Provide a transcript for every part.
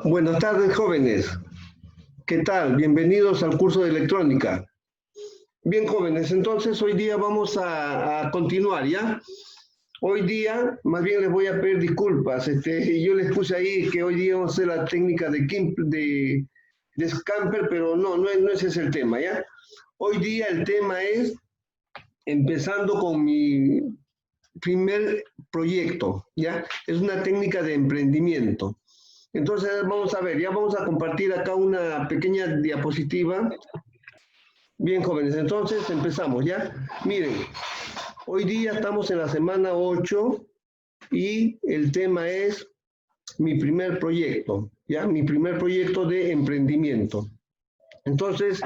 Buenas tardes, jóvenes. ¿Qué tal? Bienvenidos al curso de electrónica. Bien, jóvenes, entonces hoy día vamos a continuar, ¿ya? Hoy día, más bien les voy a pedir disculpas. Yo les puse ahí que hoy día vamos a hacer la técnica de Scamper, pero no ese es el tema, ¿ya? Hoy día el tema es empezando con mi primer proyecto, ¿ya? Es una técnica de emprendimiento. Entonces, vamos a ver, ya vamos a compartir acá una pequeña diapositiva. Bien, jóvenes, entonces empezamos, ¿ya? Miren, hoy día estamos en la semana 8 y el tema es mi primer proyecto, ¿ya? Mi primer proyecto de emprendimiento. Entonces,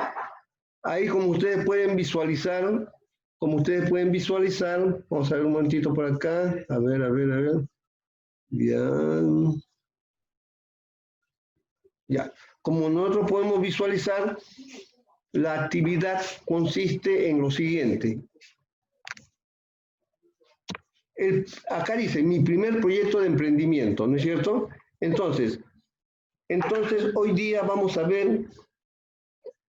ahí como ustedes pueden visualizar, vamos a ver un momentito por acá, a ver. Ya, como nosotros podemos visualizar, la actividad consiste en lo siguiente. Acá dice, mi primer proyecto de emprendimiento, ¿no es cierto? Entonces, hoy día vamos a ver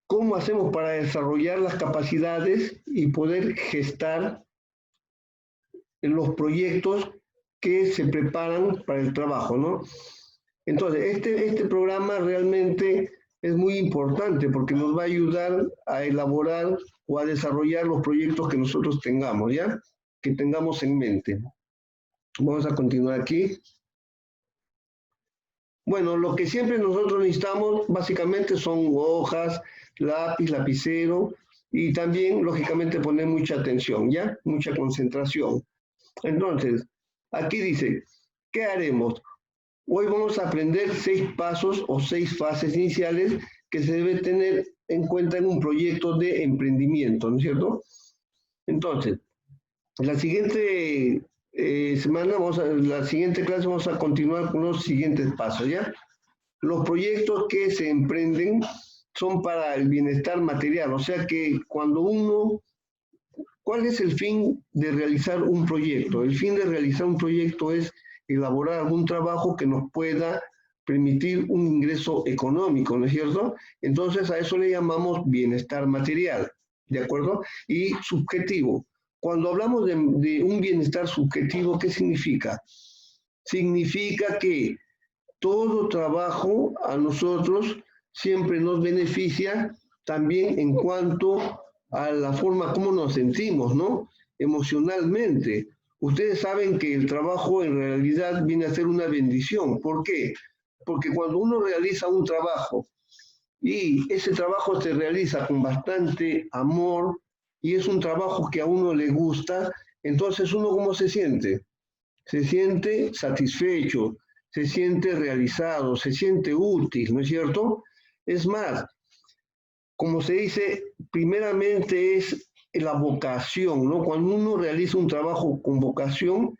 cómo hacemos para desarrollar las capacidades y poder gestar los proyectos que se preparan para el trabajo, ¿no? Entonces, este programa realmente es muy importante porque nos va a ayudar a elaborar o a desarrollar los proyectos que nosotros tengamos, ¿ya? Que tengamos en mente. Vamos a continuar aquí. Bueno, lo que siempre nosotros necesitamos básicamente son hojas, lápiz, lapicero y también, lógicamente, poner mucha atención, ¿ya? Mucha concentración. Entonces, aquí dice, ¿qué haremos? Hoy vamos a aprender 6 pasos o 6 fases iniciales que se debe tener en cuenta en un proyecto de emprendimiento, ¿no es cierto? Entonces, la siguiente la siguiente clase vamos a continuar con los siguientes pasos, ¿ya? Los proyectos que se emprenden son para el bienestar material, o sea que ¿cuál es el fin de realizar un proyecto? El fin de realizar un proyecto es elaborar algún trabajo que nos pueda permitir un ingreso económico, ¿no es cierto? Entonces a eso le llamamos bienestar material, ¿de acuerdo? Y subjetivo. Cuando hablamos de un bienestar subjetivo, ¿qué significa? Significa que todo trabajo a nosotros siempre nos beneficia también en cuanto a la forma como nos sentimos, ¿no? Emocionalmente. Ustedes saben que el trabajo en realidad viene a ser una bendición. ¿Por qué? Porque cuando uno realiza un trabajo y ese trabajo se realiza con bastante amor y es un trabajo que a uno le gusta, entonces uno ¿cómo se siente? Se siente satisfecho, se siente realizado, se siente útil, ¿no es cierto? Es más, como se dice, primeramente es la vocación, ¿no? Cuando uno realiza un trabajo con vocación,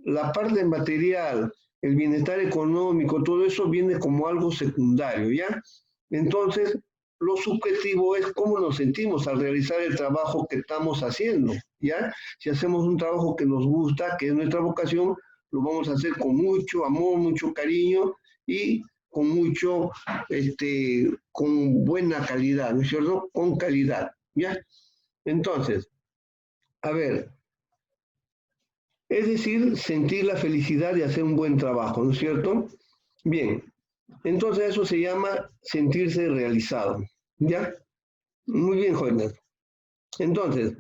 la parte material, el bienestar económico, todo eso viene como algo secundario, ¿ya? Entonces, lo subjetivo es cómo nos sentimos al realizar el trabajo que estamos haciendo, ¿ya? Si hacemos un trabajo que nos gusta, que es nuestra vocación, lo vamos a hacer con mucho amor, mucho cariño y con buena calidad, ¿no es cierto? Con calidad, ¿ya? Entonces, a ver, es decir, sentir la felicidad de hacer un buen trabajo, ¿no es cierto? Bien, entonces eso se llama sentirse realizado, ¿ya? Muy bien, jóvenes. Entonces,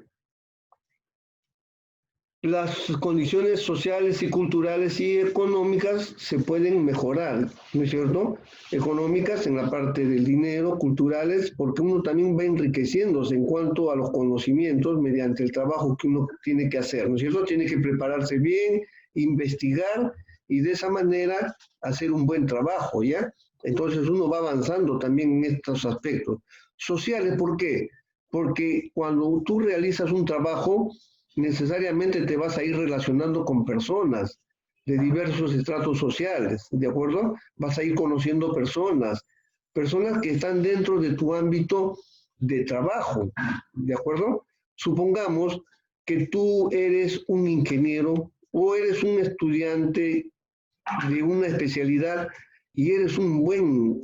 las condiciones sociales y culturales y económicas se pueden mejorar, ¿no es cierto? Económicas en la parte del dinero, culturales, porque uno también va enriqueciéndose en cuanto a los conocimientos mediante el trabajo que uno tiene que hacer, ¿no es cierto? Tiene que prepararse bien, investigar y de esa manera hacer un buen trabajo, ¿ya? Entonces uno va avanzando también en estos aspectos. Sociales, ¿por qué? Porque cuando tú realizas un trabajo, necesariamente te vas a ir relacionando con personas de diversos estratos sociales, ¿de acuerdo? Vas a ir conociendo personas que están dentro de tu ámbito de trabajo, ¿de acuerdo? Supongamos que tú eres un ingeniero o eres un estudiante de una especialidad y eres un buen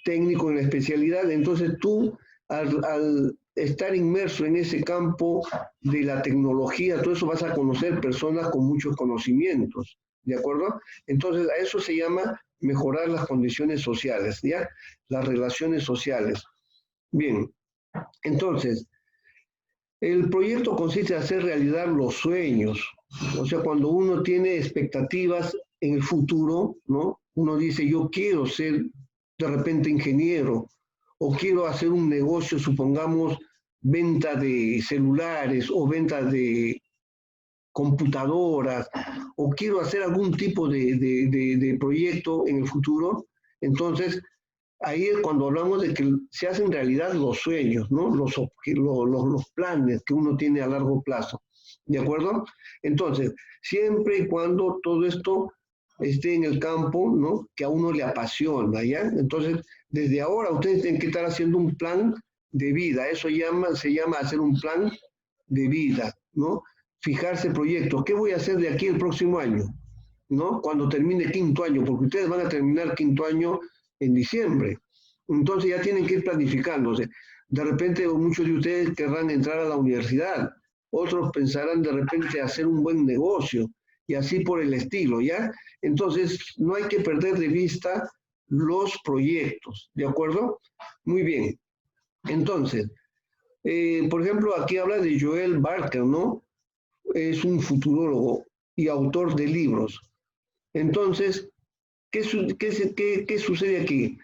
técnico en la especialidad, entonces tú al estar inmerso en ese campo de la tecnología, todo eso vas a conocer personas con muchos conocimientos, ¿de acuerdo? Entonces a eso se llama mejorar las condiciones sociales, ¿ya? Las relaciones sociales. Bien, entonces, el proyecto consiste en hacer realidad los sueños, o sea, cuando uno tiene expectativas en el futuro, ¿no? Uno dice, yo quiero ser de repente ingeniero, o quiero hacer un negocio, supongamos, venta de celulares o venta de computadoras, o quiero hacer algún tipo de proyecto en el futuro. Entonces, ahí es cuando hablamos de que se hacen realidad los sueños, ¿no? Los planes que uno tiene a largo plazo, ¿de acuerdo? Entonces, siempre y cuando todo esto esté en el campo, ¿no? Que a uno le apasiona, ¿ya? Entonces, desde ahora ustedes tienen que estar haciendo un plan de vida, eso se llama hacer un plan de vida, ¿no? Fijarse proyectos, ¿qué voy a hacer de aquí el próximo año? ¿No? Cuando termine quinto año, porque ustedes van a terminar quinto año en diciembre. Entonces ya tienen que ir planificándose. De repente muchos de ustedes querrán entrar a la universidad, otros pensarán de repente hacer un buen negocio y así por el estilo, ¿ya? Entonces no hay que perder de vista los proyectos, ¿de acuerdo? Muy bien. Entonces, por ejemplo, aquí habla de Joel Barker, ¿no? Es un futurólogo y autor de libros. Entonces, ¿qué sucede aquí?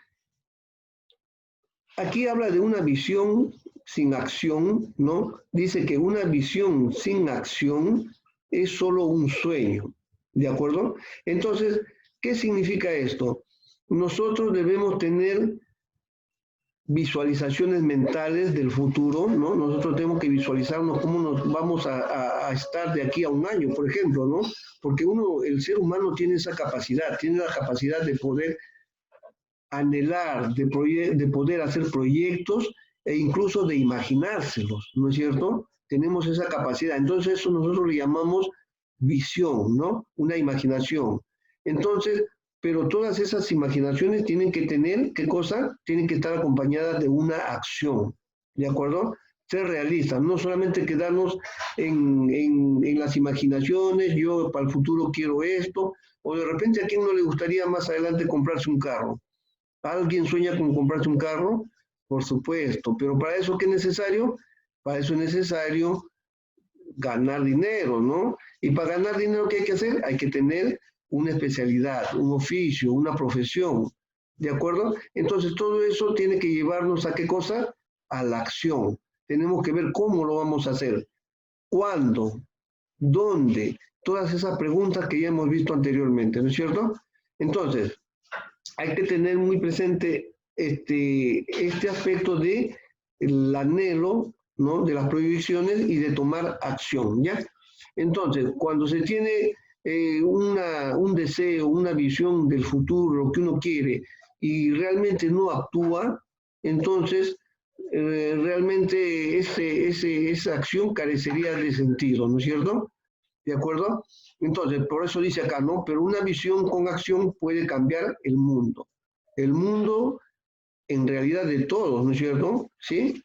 Aquí habla de una visión sin acción, ¿no? Dice que una visión sin acción es solo un sueño, ¿de acuerdo? Entonces, ¿qué significa esto? Nosotros debemos tener visualizaciones mentales del futuro, ¿no? Nosotros tenemos que visualizarnos cómo nos vamos a estar de aquí a un año, por ejemplo, ¿no? Porque el ser humano tiene esa capacidad, tiene la capacidad de poder anhelar, de poder hacer proyectos e incluso de imaginárselos, ¿no es cierto? Tenemos esa capacidad. Entonces eso nosotros le llamamos visión, ¿no? Una imaginación. Entonces, pero todas esas imaginaciones tienen que tener, ¿qué cosa? Tienen que estar acompañadas de una acción, ¿de acuerdo? Ser realistas, no solamente quedarnos en las imaginaciones, yo para el futuro quiero esto, o de repente a quién no le gustaría más adelante comprarse un carro. ¿Alguien sueña con comprarse un carro? Por supuesto, pero para eso ¿qué es necesario? Para eso es necesario ganar dinero, ¿no? Y para ganar dinero, ¿qué hay que hacer? Hay que tener una especialidad, un oficio, una profesión, ¿de acuerdo? Entonces todo eso tiene que llevarnos a qué cosa? A la acción. Tenemos que ver cómo lo vamos a hacer, cuándo, dónde, todas esas preguntas que ya hemos visto anteriormente, ¿no es cierto? Entonces, hay que tener muy presente este aspecto de el anhelo, ¿no? De las prohibiciones y de tomar acción, ¿ya? Entonces, cuando se tiene un deseo, una visión del futuro, lo que uno quiere, y realmente no actúa, entonces realmente esa acción carecería de sentido, ¿no es cierto? ¿De acuerdo? Entonces, por eso dice acá, ¿no? Pero una visión con acción puede cambiar el mundo. El mundo, en realidad, de todos, ¿no es cierto? ¿Sí?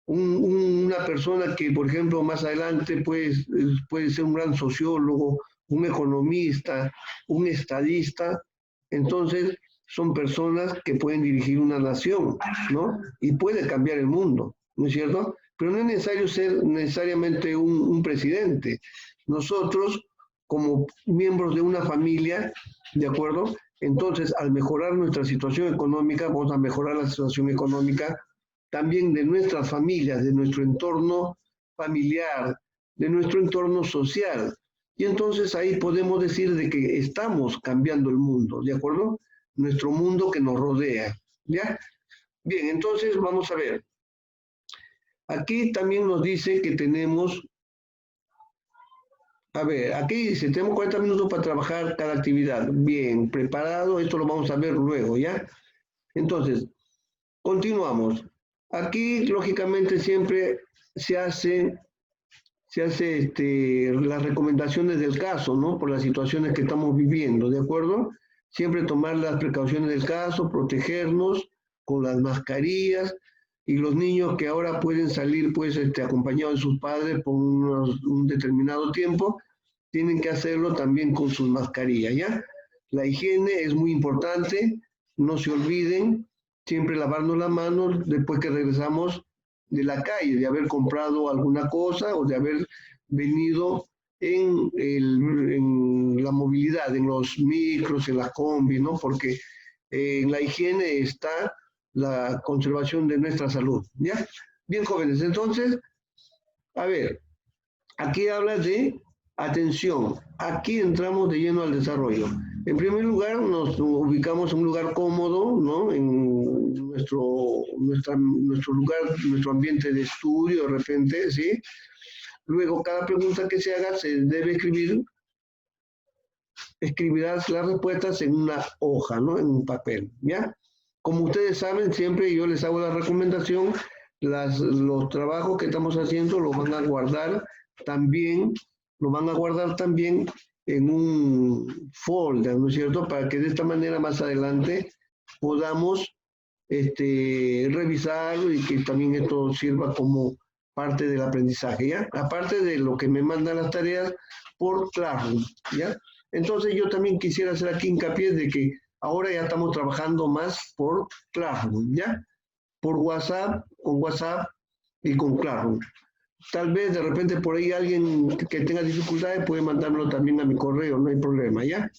Una persona que, por ejemplo, más adelante puede ser un gran sociólogo, un economista, un estadista, entonces son personas que pueden dirigir una nación, ¿no? Y puede cambiar el mundo, ¿no es cierto? Pero no es necesario ser necesariamente un presidente. Nosotros, como miembros de una familia, ¿de acuerdo? Entonces, al mejorar nuestra situación económica, vamos a mejorar la situación económica también de nuestras familias, de nuestro entorno familiar, de nuestro entorno social. Y entonces ahí podemos decir de que estamos cambiando el mundo, ¿de acuerdo? Nuestro mundo que nos rodea, ¿ya? Bien, entonces vamos a ver. Aquí también nos dice que tenemos, a ver, aquí dice, tenemos 40 minutos para trabajar cada actividad. Bien, preparado, esto lo vamos a ver luego, ¿ya? Entonces, continuamos. Aquí, lógicamente, siempre se hace las recomendaciones del caso, ¿no? Por las situaciones que estamos viviendo, ¿de acuerdo? siempre tomar las precauciones del caso, protegernos con las mascarillas, y los niños que ahora pueden salir pues acompañados de sus padres por un determinado tiempo, tienen que hacerlo también con sus mascarillas, ¿ya? La higiene es muy importante, no se olviden, siempre lavarnos las manos después que regresamos de la calle, de haber comprado alguna cosa o de haber venido en la movilidad, en los micros, en las combis, ¿no? Porque en la higiene está la conservación de nuestra salud, ¿ya? Bien, jóvenes, entonces, a ver, aquí habla de atención, aquí entramos de lleno al desarrollo. En primer lugar, nos ubicamos en un lugar cómodo, ¿no? En nuestro lugar, nuestro ambiente de estudio, de repente, ¿sí? Luego, cada pregunta que se haga se debe escribirás las respuestas en una hoja, ¿no? En un papel, ¿ya? Como ustedes saben, siempre yo les hago la recomendación, los trabajos que estamos haciendo los van a guardar también, en un folder, ¿no es cierto? Para que de esta manera más adelante podamos revisarlo y que también esto sirva como parte del aprendizaje, ¿ya? Aparte de lo que me mandan las tareas por Classroom, ¿ya? Entonces yo también quisiera hacer aquí hincapié de que ahora ya estamos trabajando más por Classroom, ¿ya? Por WhatsApp, con WhatsApp y con Classroom. Tal vez de repente por ahí alguien que tenga dificultades puede mandármelo también a mi correo, no hay problema, ¿ya?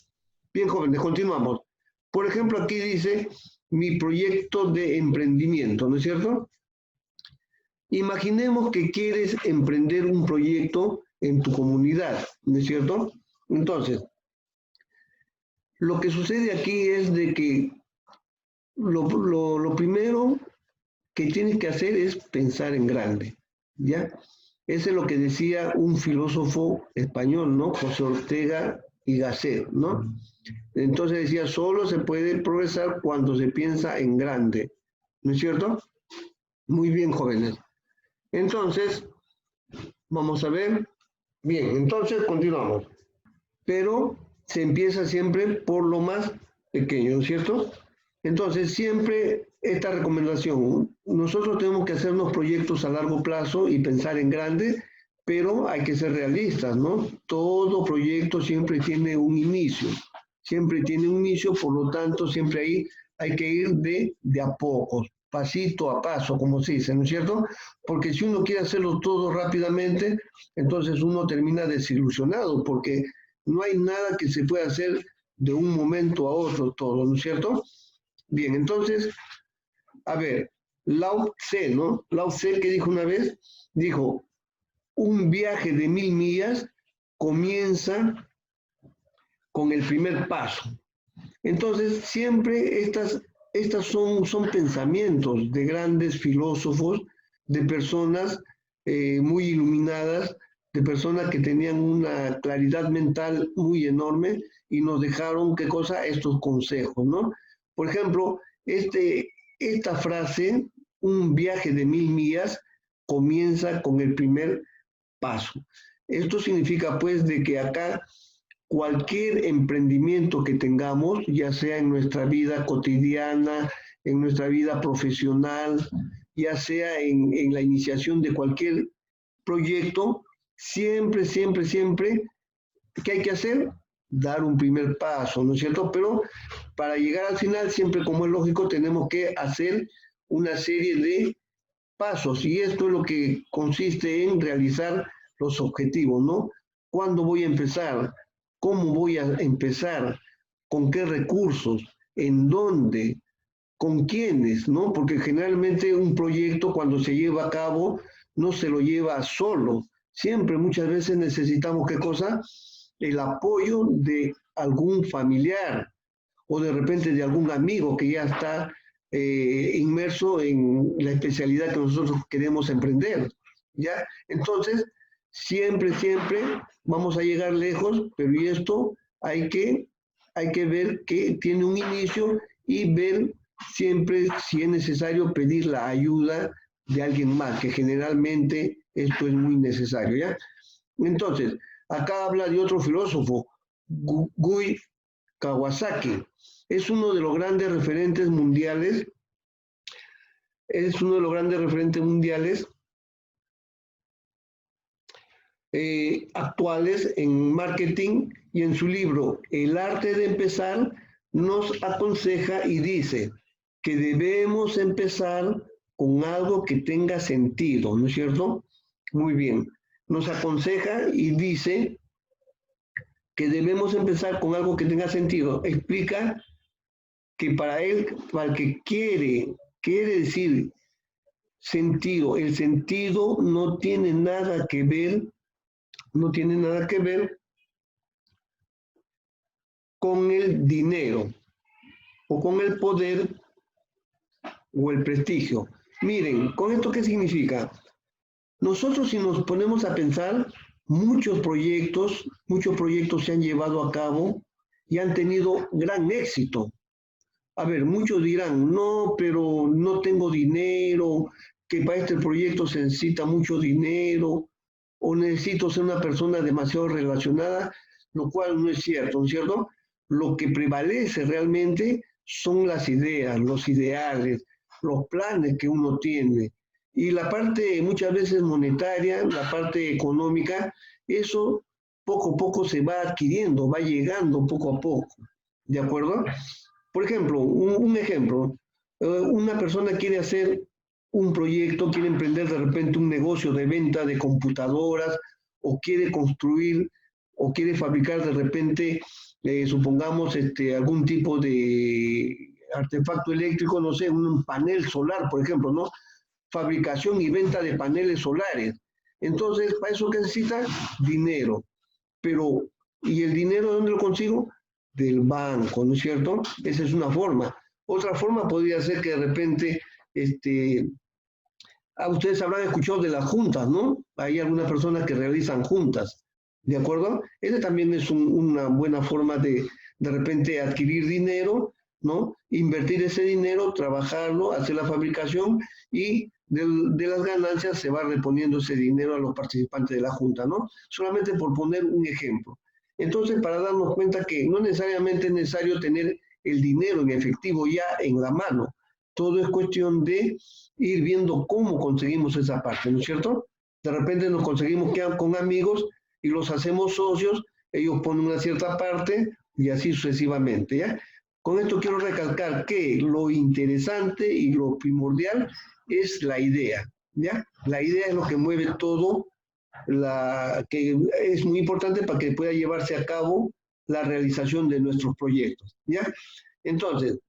Bien, jóvenes, continuamos. Por ejemplo, aquí dice mi proyecto de emprendimiento, ¿no es cierto? Imaginemos que quieres emprender un proyecto en tu comunidad, ¿no es cierto? Entonces, lo que sucede aquí es de que lo primero que tienes que hacer es pensar en grande, ¿ya? Eso es lo que decía un filósofo español, ¿no? José Ortega y Gasset, ¿no? Entonces decía, solo se puede progresar cuando se piensa en grande, ¿no es cierto? Muy bien, jóvenes. Entonces, vamos a ver. Bien, entonces continuamos. Pero se empieza siempre por lo más pequeño, ¿no es cierto? Entonces, siempre esta recomendación, nosotros tenemos que hacernos proyectos a largo plazo y pensar en grande, pero hay que ser realistas, ¿no? Todo proyecto siempre tiene un inicio, por lo tanto, siempre ahí hay que ir de a pocos, pasito a paso, como se dice, ¿no es cierto? Porque si uno quiere hacerlo todo rápidamente, entonces uno termina desilusionado, porque no hay nada que se pueda hacer de un momento a otro todo, ¿no es cierto? Bien, entonces, a ver, Lao Tse, ¿no? Lao Tse, que dijo una vez, dijo, un viaje de 1000 millas comienza con el primer paso. Entonces, siempre estas son pensamientos de grandes filósofos, de personas muy iluminadas, de personas que tenían una claridad mental muy enorme y nos dejaron, ¿qué cosa? Estos consejos, ¿no? Por ejemplo, esta frase, un viaje de 1000 millas, comienza con el primer paso. Esto significa pues de que acá cualquier emprendimiento que tengamos, ya sea en nuestra vida cotidiana, en nuestra vida profesional, ya sea en la iniciación de cualquier proyecto, siempre, ¿qué hay que hacer? Dar un primer paso, ¿no es cierto? Pero para llegar al final, siempre como es lógico, tenemos que hacer una serie de pasos y esto es lo que consiste en realizar los objetivos, ¿no? ¿Cuándo voy a empezar? ¿Cómo voy a empezar? ¿Con qué recursos? ¿En dónde? ¿Con quiénes? ¿No? Porque generalmente un proyecto cuando se lleva a cabo no se lo lleva solo. Siempre, muchas veces necesitamos, ¿qué cosa? El apoyo de algún familiar o de repente de algún amigo que ya está inmerso en la especialidad que nosotros queremos emprender, ¿ya? Entonces, siempre vamos a llegar lejos, pero y esto hay que ver que tiene un inicio y ver siempre si es necesario pedir la ayuda de alguien más, que generalmente esto es muy necesario, ¿ya? Entonces, acá habla de otro filósofo, Guy Kawasaki. Es uno de los grandes referentes mundiales. Es uno de los grandes referentes mundiales actuales en marketing, y en su libro El arte de empezar nos aconseja y dice que debemos empezar con algo que tenga sentido, ¿no es cierto? Muy bien. Nos aconseja y dice que debemos empezar con algo que tenga sentido. Explica que para él, para el que quiere decir sentido, el sentido no tiene nada que ver con el dinero o con el poder o el prestigio. Miren, ¿con esto qué significa? Nosotros, si nos ponemos a pensar, muchos proyectos se han llevado a cabo y han tenido gran éxito. A ver, muchos dirán, no, pero no tengo dinero, que para este proyecto se necesita mucho dinero, o necesito ser una persona demasiado relacionada, lo cual no es cierto, ¿no es cierto? Lo que prevalece realmente son las ideas, los ideales, los planes que uno tiene. Y la parte muchas veces monetaria, la parte económica, eso poco a poco se va adquiriendo, va llegando poco a poco, ¿de acuerdo? Por ejemplo, un ejemplo, una persona quiere hacer un proyecto, quiere emprender de repente un negocio de venta de computadoras, o quiere construir o quiere fabricar de repente, supongamos, algún tipo de artefacto eléctrico, no sé, un panel solar, por ejemplo, ¿no? Fabricación y venta de paneles solares. Entonces, ¿para eso qué necesita? Dinero. Pero, ¿y el dinero dónde lo consigo? Del banco, ¿no es cierto? Esa es una forma. Otra forma podría ser que de repente, ustedes habrán escuchado de las juntas, ¿no? Hay algunas personas que realizan juntas, ¿de acuerdo? Esa también es una buena forma de repente adquirir dinero, ¿no? Invertir ese dinero, trabajarlo, hacer la fabricación, y de las ganancias se va reponiendo ese dinero a los participantes de la junta, ¿no? Solamente por poner un ejemplo. Entonces, para darnos cuenta que no necesariamente es necesario tener el dinero en efectivo ya en la mano. Todo es cuestión de ir viendo cómo conseguimos esa parte, ¿no es cierto? De repente nos conseguimos quedar con amigos y los hacemos socios, ellos ponen una cierta parte y así sucesivamente, ¿ya? Con esto quiero recalcar que lo interesante y lo primordial es la idea, ¿ya? La idea es lo que mueve todo, que es muy importante para que pueda llevarse a cabo la realización de nuestros proyectos, ¿ya? Entonces,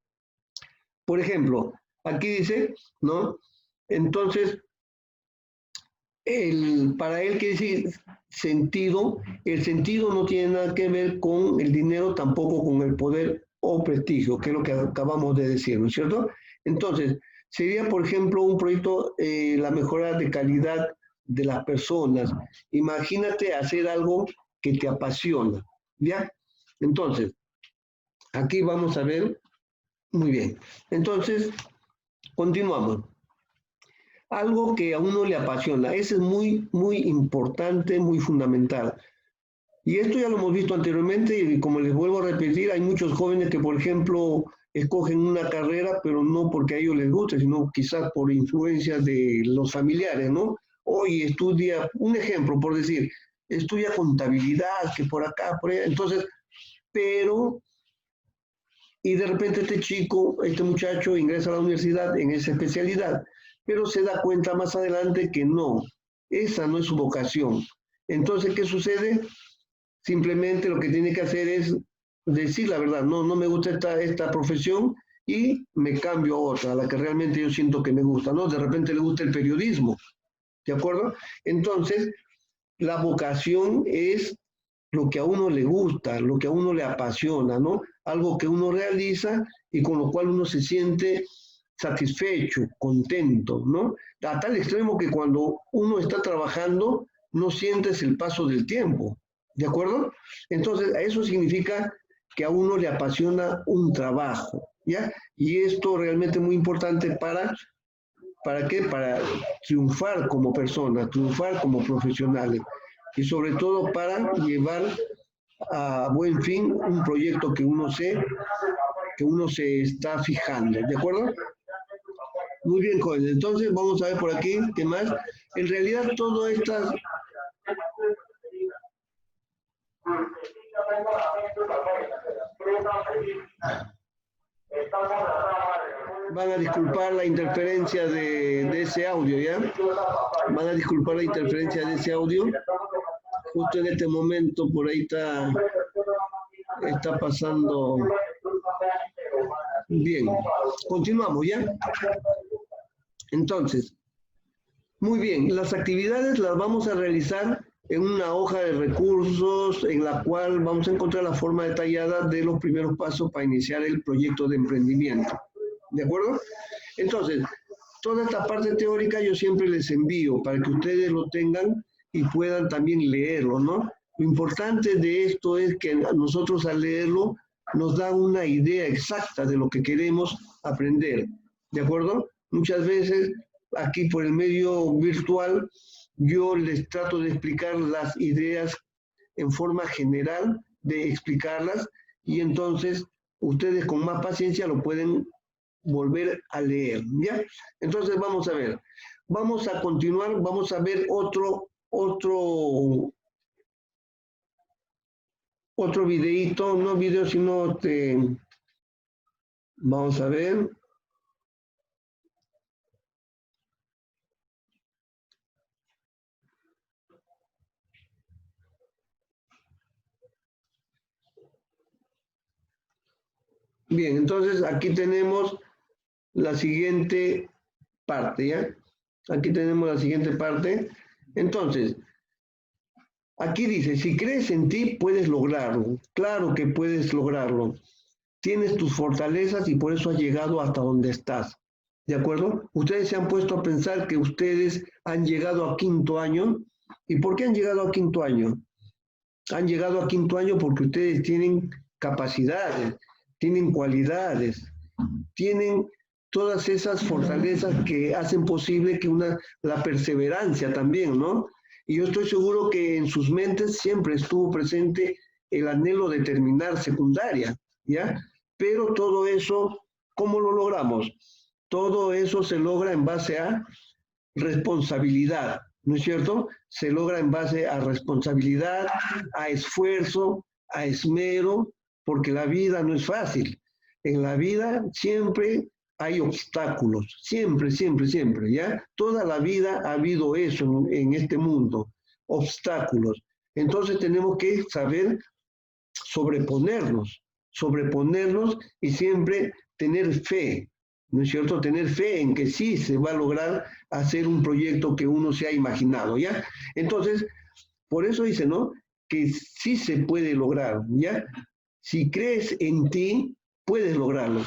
por ejemplo, aquí dice, ¿no? Entonces, para él quiere decir sentido, el sentido no tiene nada que ver con el dinero, tampoco con el poder o prestigio, que es lo que acabamos de decir, ¿no es cierto? Entonces, sería, por ejemplo, un proyecto, la mejora de calidad de las personas. Imagínate hacer algo que te apasiona, ¿ya? Entonces, aquí vamos a ver, muy bien. Entonces, continuamos. Algo que a uno le apasiona, eso es muy, muy importante, muy fundamental. Y esto ya lo hemos visto anteriormente, y como les vuelvo a repetir, hay muchos jóvenes que, por ejemplo, escogen una carrera, pero no porque a ellos les guste, sino quizás por influencia de los familiares, ¿no? Hoy estudia, un ejemplo, por decir, estudia contabilidad, que por acá, por allá, entonces, pero, y de repente este chico, este muchacho ingresa a la universidad en esa especialidad, pero se da cuenta más adelante que no, esa no es su vocación. Entonces, ¿qué sucede? Simplemente lo que tiene que hacer es decir la verdad, no, no me gusta esta profesión, y me cambio a otra, a la que realmente yo siento que me gusta, ¿no? De repente le gusta el periodismo, ¿de acuerdo? Entonces, la vocación es lo que a uno le gusta, lo que a uno le apasiona, ¿no? Algo que uno realiza y con lo cual uno se siente satisfecho, contento, ¿no? A tal extremo que cuando uno está trabajando no sientes el paso del tiempo, ¿de acuerdo? Entonces, eso significa que a uno le apasiona un trabajo, ¿ya? Y esto realmente es muy importante ¿para qué? Para triunfar como persona, triunfar como profesionales, y sobre todo para llevar a buen fin un proyecto que uno se está fijando, ¿de acuerdo? Muy bien, jóvenes. Entonces, vamos a ver por aquí, ¿qué más? En realidad, todo estas van a disculpar la interferencia de ese audio, ¿ya? Van a disculpar la interferencia de ese audio. Justo en este momento, por ahí está pasando. Bien, continuamos, ¿ya? Entonces, muy bien, las actividades las vamos a realizar en una hoja de recursos en la cual vamos a encontrar la forma detallada de los primeros pasos para iniciar el proyecto de emprendimiento. ¿De acuerdo? Entonces, toda esta parte teórica yo siempre les envío para que ustedes lo tengan y puedan también leerlo, ¿no? Lo importante de esto es que nosotros al leerlo nos da una idea exacta de lo que queremos aprender. ¿De acuerdo? Muchas veces aquí por el medio virtual yo les trato de explicar las ideas en forma general, de explicarlas, y entonces ustedes con más paciencia lo pueden volver a leer, ¿ya? Entonces vamos a ver, vamos a continuar, vamos a ver otro videíto, no video, sino vamos a ver. Bien, entonces aquí tenemos la siguiente parte, ¿ya? Aquí tenemos la siguiente parte. Entonces, aquí dice, si crees en ti, puedes lograrlo. Claro que puedes lograrlo. Tienes tus fortalezas y por eso has llegado hasta donde estás. ¿De acuerdo? Ustedes se han puesto a pensar que ustedes han llegado a quinto año. ¿Y por qué han llegado a quinto año? Han llegado a quinto año porque ustedes tienen capacidades, tienen cualidades, tienen todas esas fortalezas que hacen posible que la perseverancia también, ¿no? Y yo estoy seguro que en sus mentes siempre estuvo presente el anhelo de terminar secundaria, ¿ya? Pero todo eso, ¿cómo lo logramos? Todo eso se logra en base a responsabilidad, ¿no es cierto? Se logra en base a responsabilidad, a esfuerzo, a esmero, porque la vida no es fácil. En la vida siempre hay obstáculos, siempre, siempre, siempre, ¿ya? Toda la vida ha habido eso en este mundo, obstáculos. Entonces tenemos que saber sobreponernos y siempre tener fe, ¿no es cierto? Tener fe en que sí se va a lograr hacer un proyecto que uno se ha imaginado, ¿ya? Entonces, por eso dice, ¿no? Que sí se puede lograr, ¿ya? Si crees en ti, puedes lograrlo.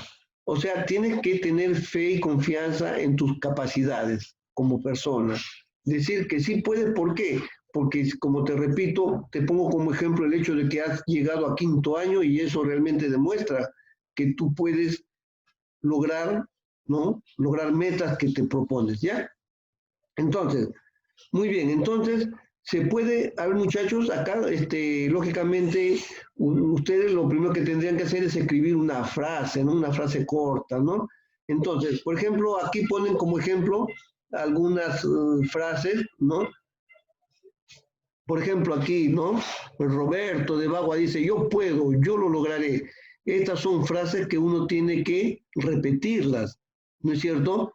O sea, tienes que tener fe y confianza en tus capacidades como persona. Decir que sí puedes, ¿por qué? Porque, como te repito, te pongo como ejemplo el hecho de que has llegado a quinto año y eso realmente demuestra que tú puedes lograr, ¿no? Lograr metas que te propones, ¿ya? Entonces, muy bien, entonces se puede, a ver muchachos, acá, lógicamente, ustedes lo primero que tendrían que hacer es escribir una frase, ¿no? Una frase corta, ¿no? Entonces, por ejemplo, aquí ponen como ejemplo algunas frases, ¿no? Por ejemplo, aquí, ¿no? Roberto de Bagua dice, yo puedo, yo lo lograré. Estas son frases que uno tiene que repetirlas, ¿no es cierto?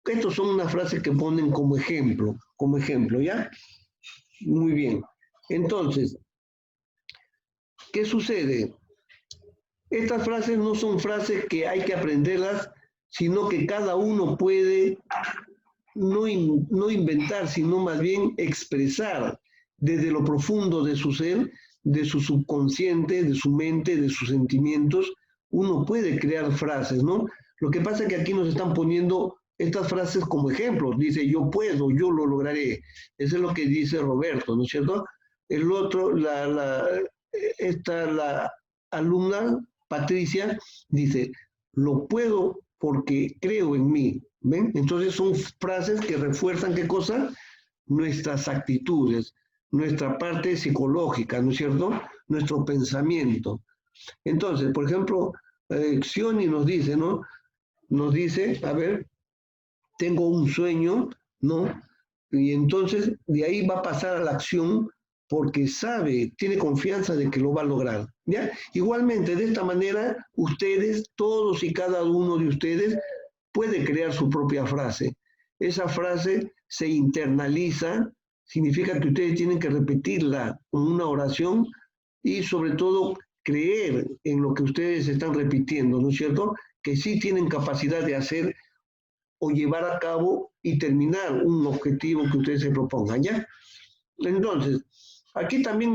Estas son unas frases que ponen como ejemplo, ¿ya? Muy bien. Entonces, ¿qué sucede? Estas frases no son frases que hay que aprenderlas, sino que cada uno puede no inventar, sino más bien expresar desde lo profundo de su ser, de su subconsciente, de su mente, de sus sentimientos. Uno puede crear frases, ¿no? Lo que pasa es que aquí nos están poniendo estas frases como ejemplos. Dice, yo puedo, yo lo lograré. Eso es lo que dice Roberto, ¿no es cierto? El otro, la alumna, Patricia, dice, lo puedo porque creo en mí. ¿Ven? Entonces son frases que refuerzan, ¿qué cosa? Nuestras actitudes, nuestra parte psicológica, ¿no es cierto? nuestro pensamiento. Entonces, por ejemplo, Xioni nos dice, ¿no? Nos dice, a ver, tengo un sueño, ¿no? Y entonces de ahí va a pasar a la acción porque sabe, tiene confianza de que lo va a lograr, ¿ya? Igualmente, de esta manera, ustedes, todos y cada uno de ustedes, puede crear su propia frase. Esa frase se internaliza, significa que ustedes tienen que repetirla como una oración y sobre todo creer en lo que ustedes están repitiendo, ¿no es cierto? Que sí tienen capacidad de hacer o llevar a cabo y terminar un objetivo que ustedes se propongan, ¿ya? Entonces, aquí también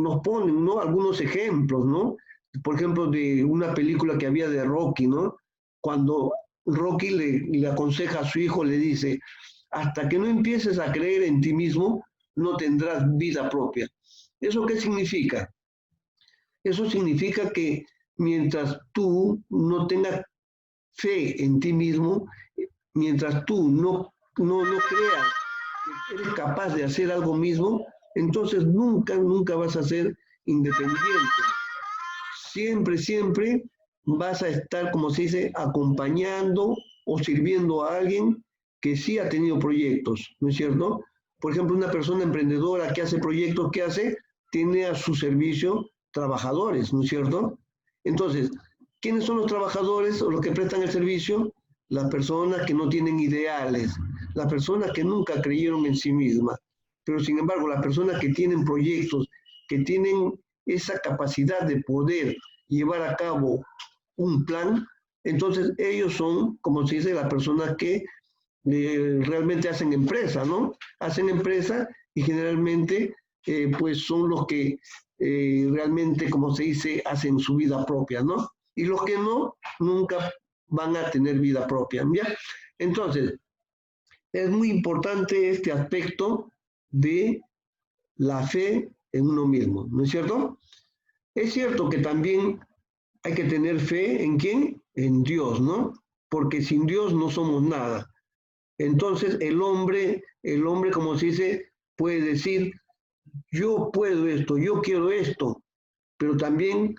nos ponen, ¿no? Algunos ejemplos, ¿no? Por ejemplo, de una película que había de Rocky, ¿no? Cuando Rocky le aconseja a su hijo, le dice, hasta que no empieces a creer en ti mismo, no tendrás vida propia. ¿Eso qué significa? Eso significa que mientras tú no tengas fe en ti mismo, mientras tú no creas que eres capaz de hacer algo mismo, entonces nunca vas a ser independiente. Siempre vas a estar, como se dice, acompañando o sirviendo a alguien que sí ha tenido proyectos, ¿no es cierto? Por ejemplo, una persona emprendedora que hace proyectos, ¿qué hace? Tiene a su servicio trabajadores, ¿no es cierto? Entonces, ¿quiénes son los trabajadores o los que prestan el servicio? Las personas que no tienen ideales, las personas que nunca creyeron en sí mismas. Pero sin embargo, las personas que tienen proyectos, que tienen esa capacidad de poder llevar a cabo un plan, entonces ellos son, como se dice, las personas que realmente hacen empresa, ¿no? Hacen empresa y generalmente pues son los que realmente, como se dice, hacen su vida propia, ¿no? Y los que no, nunca van a tener vida propia, ¿ya? Entonces, es muy importante este aspecto de la fe en uno mismo, ¿no es cierto? Es cierto que también hay que tener fe en quién, en Dios, ¿no? Porque sin Dios no somos nada. Entonces el hombre, como se dice, puede decir, yo puedo esto, yo quiero esto, pero también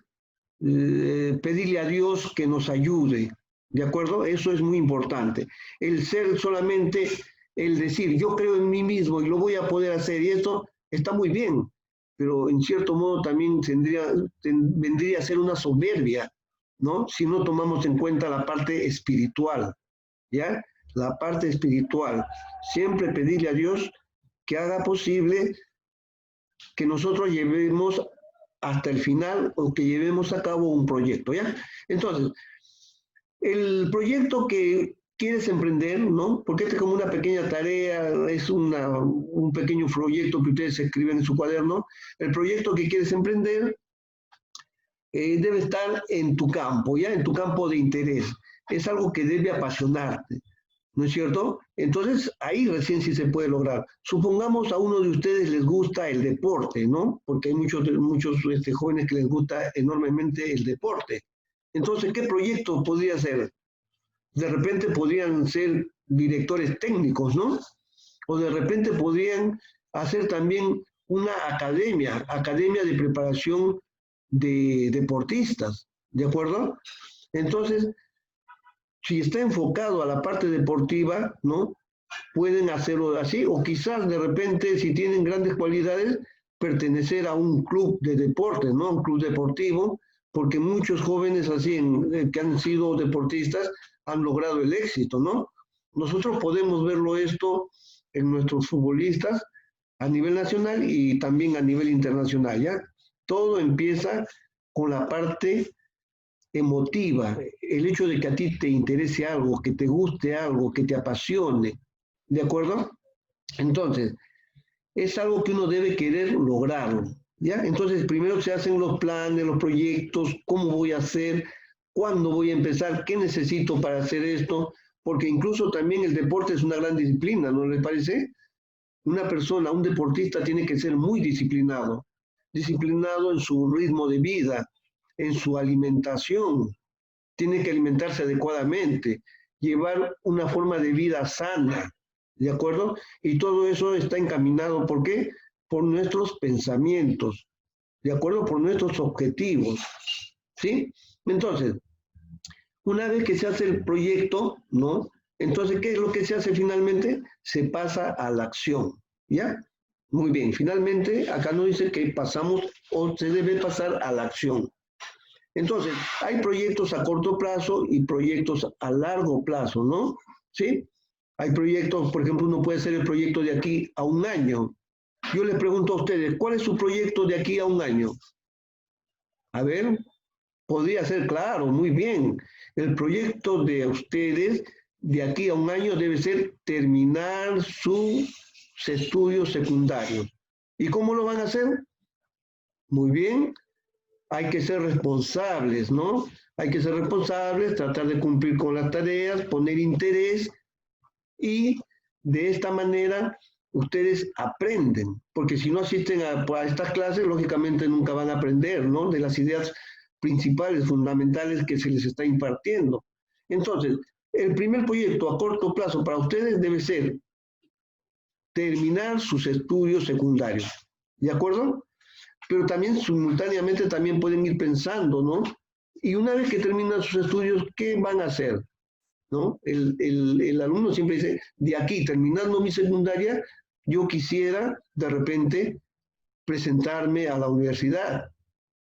pedirle a Dios que nos ayude, ¿de acuerdo? Eso es muy importante. El ser solamente, el decir, yo creo en mí mismo y lo voy a poder hacer, y esto está muy bien, pero en cierto modo también vendría a ser una soberbia, ¿no? Si no tomamos en cuenta la parte espiritual, ¿ya? La parte espiritual. Siempre pedirle a Dios que haga posible que nosotros llevemos hasta el final o que llevemos a cabo un proyecto, ¿ya? Entonces, el proyecto que quieres emprender, ¿no? Porque este es como una pequeña tarea, es un pequeño proyecto que ustedes escriben en su cuaderno. El proyecto que quieres emprender debe estar en tu campo, ¿ya? En tu campo de interés. Es algo que debe apasionarte, ¿no es cierto? Entonces, ahí recién sí se puede lograr. Supongamos a uno de ustedes les gusta el deporte, ¿no? Porque hay muchos jóvenes que les gusta enormemente el deporte. Entonces, ¿qué proyecto podría ser? De repente podrían ser directores técnicos, ¿no? O de repente podrían hacer también una academia de preparación de deportistas, ¿de acuerdo? Entonces, si está enfocado a la parte deportiva, ¿no? Pueden hacerlo así, o quizás de repente, si tienen grandes cualidades, pertenecer a un club de deportes, ¿no? Un club deportivo, porque muchos jóvenes así que han sido deportistas han logrado el éxito, ¿no? Nosotros podemos verlo esto en nuestros futbolistas a nivel nacional y también a nivel internacional, ¿ya? Todo empieza con la parte emotiva, el hecho de que a ti te interese algo, que te guste algo, que te apasione, ¿de acuerdo? Entonces, es algo que uno debe querer lograrlo, ¿ya? Entonces, primero se hacen los planes, los proyectos, cómo voy a hacer, cuándo voy a empezar, qué necesito para hacer esto, porque incluso también el deporte es una gran disciplina, ¿no les parece? Una persona, un deportista tiene que ser muy disciplinado, disciplinado en su ritmo de vida, en su alimentación, tiene que alimentarse adecuadamente, llevar una forma de vida sana, ¿de acuerdo? Y todo eso está encaminado, ¿por qué? Por nuestros pensamientos. ¿de acuerdo? Por nuestros objetivos, ¿sí? Entonces, una vez que se hace el proyecto, ¿no? Entonces, ¿qué es lo que se hace finalmente? Se pasa a la acción, ¿ya? Muy bien, finalmente acá nos dice que pasamos o se debe pasar a la acción. Entonces, hay proyectos a corto plazo y proyectos a largo plazo, ¿no? ¿Sí? Hay proyectos, por ejemplo, uno puede hacer el proyecto de aquí a un año. Yo les pregunto a ustedes, ¿cuál es su proyecto de aquí a un año? A ver, podría ser claro, muy bien. El proyecto de ustedes de aquí a un año debe ser terminar sus estudios secundarios. ¿Y cómo lo van a hacer? Muy bien, hay que ser responsables, ¿no? Hay que ser responsables, tratar de cumplir con las tareas, poner interés y de esta manera ustedes aprenden, porque si no asisten a estas clases, lógicamente nunca van a aprender, ¿no? De las ideas principales, fundamentales que se les está impartiendo. Entonces, el primer proyecto a corto plazo para ustedes debe ser terminar sus estudios secundarios, ¿de acuerdo? Pero también simultáneamente también pueden ir pensando, ¿no? Y una vez que terminan sus estudios, ¿qué van a hacer? ¿No? El alumno siempre dice, de aquí, terminando mi secundaria, yo quisiera de repente presentarme a la universidad,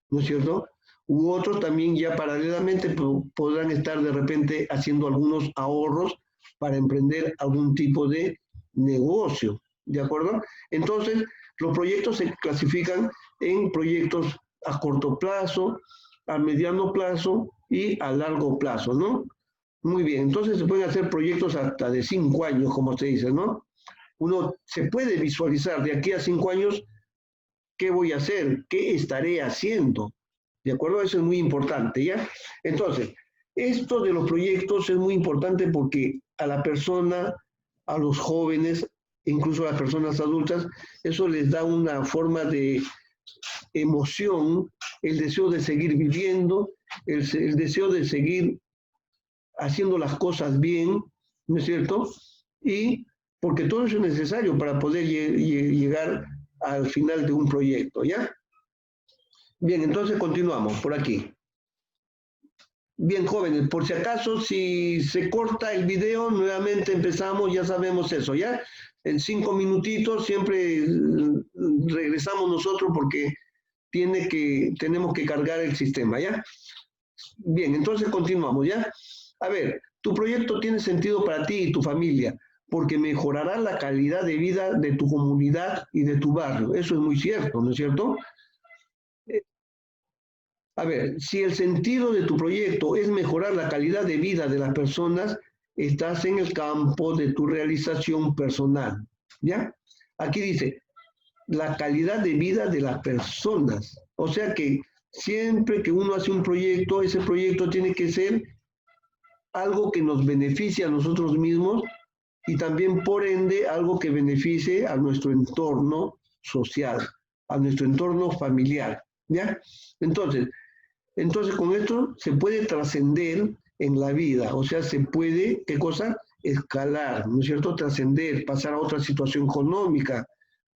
¿no es cierto? U otros también ya paralelamente podrán estar de repente haciendo algunos ahorros para emprender algún tipo de negocio, ¿de acuerdo? Entonces, los proyectos se clasifican en proyectos a corto plazo, a mediano plazo y a largo plazo, ¿no? Muy bien, entonces se pueden hacer proyectos hasta de 5 años, como se dice, ¿no? Uno se puede visualizar de aquí a 5 años qué voy a hacer, qué estaré haciendo, ¿de acuerdo? Eso es muy importante, ¿ya? Entonces, esto de los proyectos es muy importante porque a la persona, a los jóvenes, incluso a las personas adultas, eso les da una forma de emoción, el deseo de seguir viviendo, el deseo de seguir haciendo las cosas bien, ¿no es cierto? Y porque todo eso es necesario para poder llegar al final de un proyecto, ¿ya? Bien, entonces continuamos por aquí. Bien, jóvenes, por si acaso, si se corta el video, nuevamente empezamos, ya sabemos eso, ¿ya? En 5 minutitos siempre regresamos nosotros porque tenemos que cargar el sistema, ¿ya? Bien, entonces continuamos, ¿ya? A ver, tu proyecto tiene sentido para ti y tu familia, porque mejorará la calidad de vida de tu comunidad y de tu barrio. Eso es muy cierto, ¿no es cierto? A ver, si el sentido de tu proyecto es mejorar la calidad de vida de las personas, estás en el campo de tu realización personal, ¿ya? Aquí dice, la calidad de vida de las personas. O sea que siempre que uno hace un proyecto, ese proyecto tiene que ser algo que nos beneficie a nosotros mismos y también por ende algo que beneficie a nuestro entorno social, a nuestro entorno familiar, ¿ya? Entonces con esto se puede trascender en la vida, o sea, se puede, ¿qué cosa? Escalar, ¿no es cierto? Trascender, pasar a otra situación económica,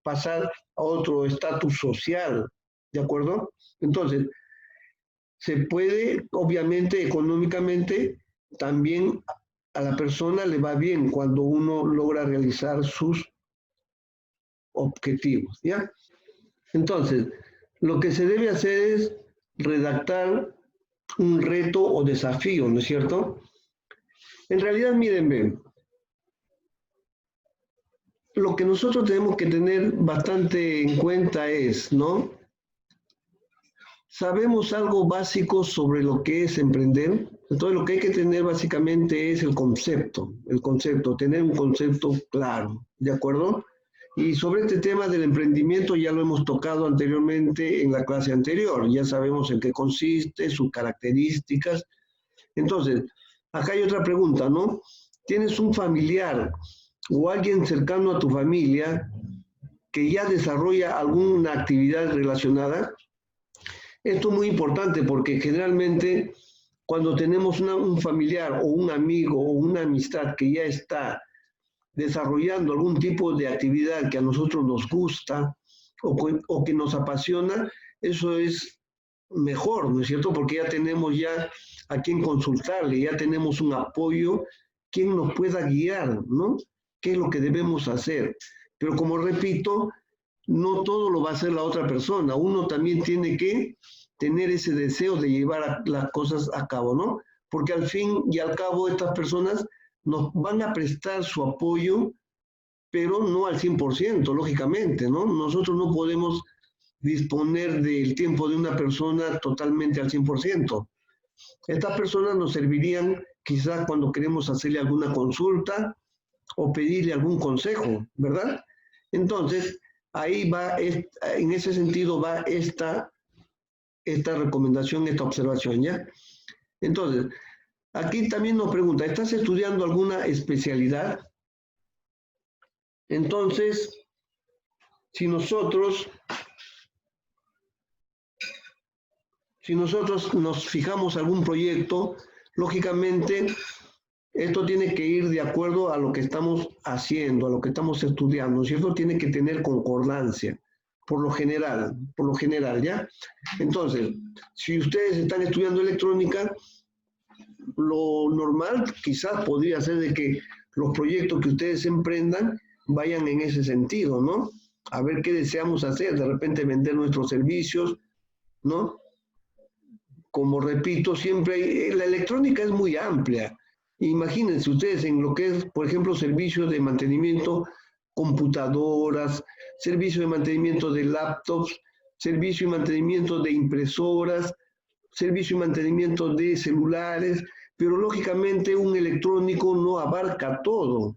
pasar a otro estatus social, ¿de acuerdo? Entonces, se puede, obviamente, económicamente, también a la persona le va bien cuando uno logra realizar sus objetivos, ¿ya? Entonces, lo que se debe hacer es redactar un reto o desafío, ¿no es cierto? En realidad, miren, lo que nosotros tenemos que tener bastante en cuenta es, ¿no? ¿Sabemos algo básico sobre lo que es emprender? Entonces lo que hay que tener básicamente es el concepto, tener un concepto claro, ¿de acuerdo? Y sobre este tema del emprendimiento ya lo hemos tocado anteriormente en la clase anterior, ya sabemos en qué consiste, sus características. Entonces, acá hay otra pregunta, ¿no? ¿Tienes un familiar o alguien cercano a tu familia que ya desarrolla alguna actividad relacionada? Esto es muy importante porque generalmente cuando tenemos un familiar o un amigo o una amistad que ya está desarrollando algún tipo de actividad que a nosotros nos gusta o que nos apasiona, eso es mejor, ¿no es cierto? Porque ya tenemos ya a quien consultarle, ya tenemos un apoyo, quien nos pueda guiar, ¿no? ¿Qué es lo que debemos hacer? Pero como repito, no todo lo va a hacer la otra persona, uno también tiene que tener ese deseo de llevar las cosas a cabo, ¿no? Porque al fin y al cabo estas personas nos van a prestar su apoyo, pero no al 100%, lógicamente, ¿no? Nosotros no podemos disponer del tiempo de una persona totalmente al 100%. Estas personas nos servirían quizás cuando queremos hacerle alguna consulta o pedirle algún consejo, ¿verdad? Entonces, ahí va, en ese sentido va esta recomendación, esta observación, ¿ya? Entonces, aquí también nos pregunta, ¿estás estudiando alguna especialidad? Entonces, si nosotros nos fijamos algún proyecto, lógicamente esto tiene que ir de acuerdo a lo que estamos haciendo, a lo que estamos estudiando, ¿cierto? Tiene que tener concordancia, por lo general, ¿ya? Entonces, si ustedes están estudiando electrónica, lo normal quizás podría ser de que los proyectos que ustedes emprendan vayan en ese sentido, ¿no? A ver qué deseamos hacer, de repente vender nuestros servicios, ¿no? Como repito, siempre la electrónica es muy amplia. Imagínense ustedes en lo que es, por ejemplo, servicios de mantenimiento, computadoras, servicio de mantenimiento de laptops, servicio y mantenimiento de impresoras, servicio y mantenimiento de celulares, pero lógicamente un electrónico no abarca todo.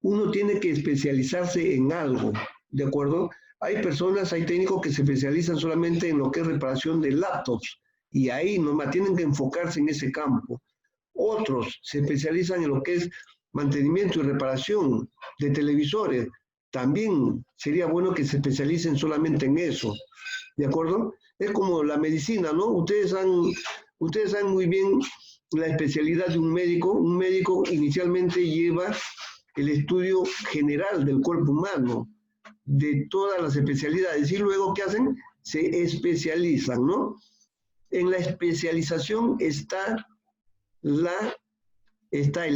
Uno tiene que especializarse en algo, ¿de acuerdo? Hay personas, hay técnicos que se especializan solamente en lo que es reparación de laptops y ahí nomás tienen que enfocarse en ese campo. Otros se especializan en lo que es mantenimiento y reparación de televisores. También sería bueno que se especialicen solamente en eso, ¿de acuerdo? Es como la medicina, ¿no? Ustedes saben muy bien la especialidad de un médico. Un médico inicialmente lleva el estudio general del cuerpo humano, de todas las especialidades, y luego, ¿qué hacen? Se especializan, ¿no? En la especialización está el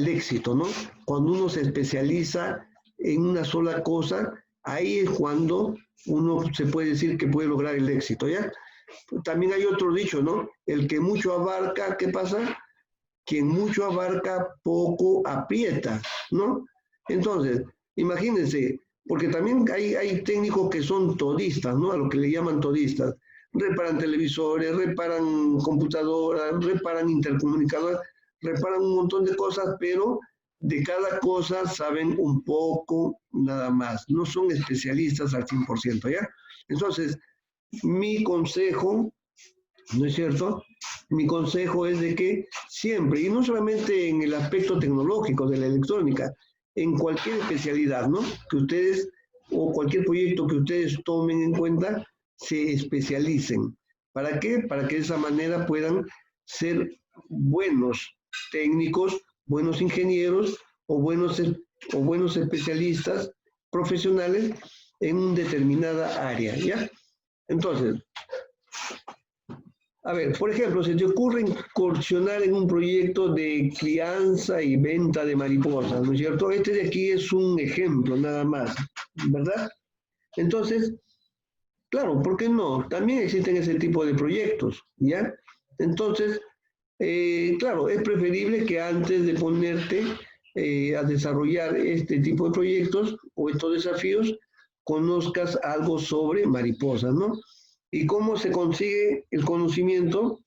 éxito, ¿no? Cuando uno se especializa en una sola cosa, ahí es cuando uno se puede decir que puede lograr el éxito, ¿ya? También hay otro dicho, ¿no? El que mucho abarca, ¿qué pasa? Quien mucho abarca, poco aprieta, ¿no? Entonces, imagínense, porque también hay técnicos que son todistas, ¿no? A lo que le llaman todistas. Reparan televisores, reparan computadoras, reparan intercomunicadoras, reparan un montón de cosas, pero de cada cosa saben un poco nada más. No son especialistas al 100%, ¿ya? Entonces, mi consejo, ¿no es cierto? Mi consejo es de que siempre, y no solamente en el aspecto tecnológico de la electrónica, en cualquier especialidad, ¿no? Que ustedes, o cualquier proyecto que ustedes tomen en cuenta, se especialicen. ¿Para qué? Para que de esa manera puedan ser buenos técnicos, buenos ingenieros o buenos especialistas profesionales en una determinada área, ¿ya? Entonces, a ver, por ejemplo, se te ocurre incursionar en un proyecto de crianza y venta de mariposas, ¿no es cierto? Este de aquí es un ejemplo nada más, ¿verdad? Entonces, claro, ¿por qué no? También existen ese tipo de proyectos, ¿ya? Entonces, claro, es preferible que antes de ponerte a desarrollar este tipo de proyectos o estos desafíos, conozcas algo sobre mariposas, ¿no? ¿Y cómo se consigue el conocimiento?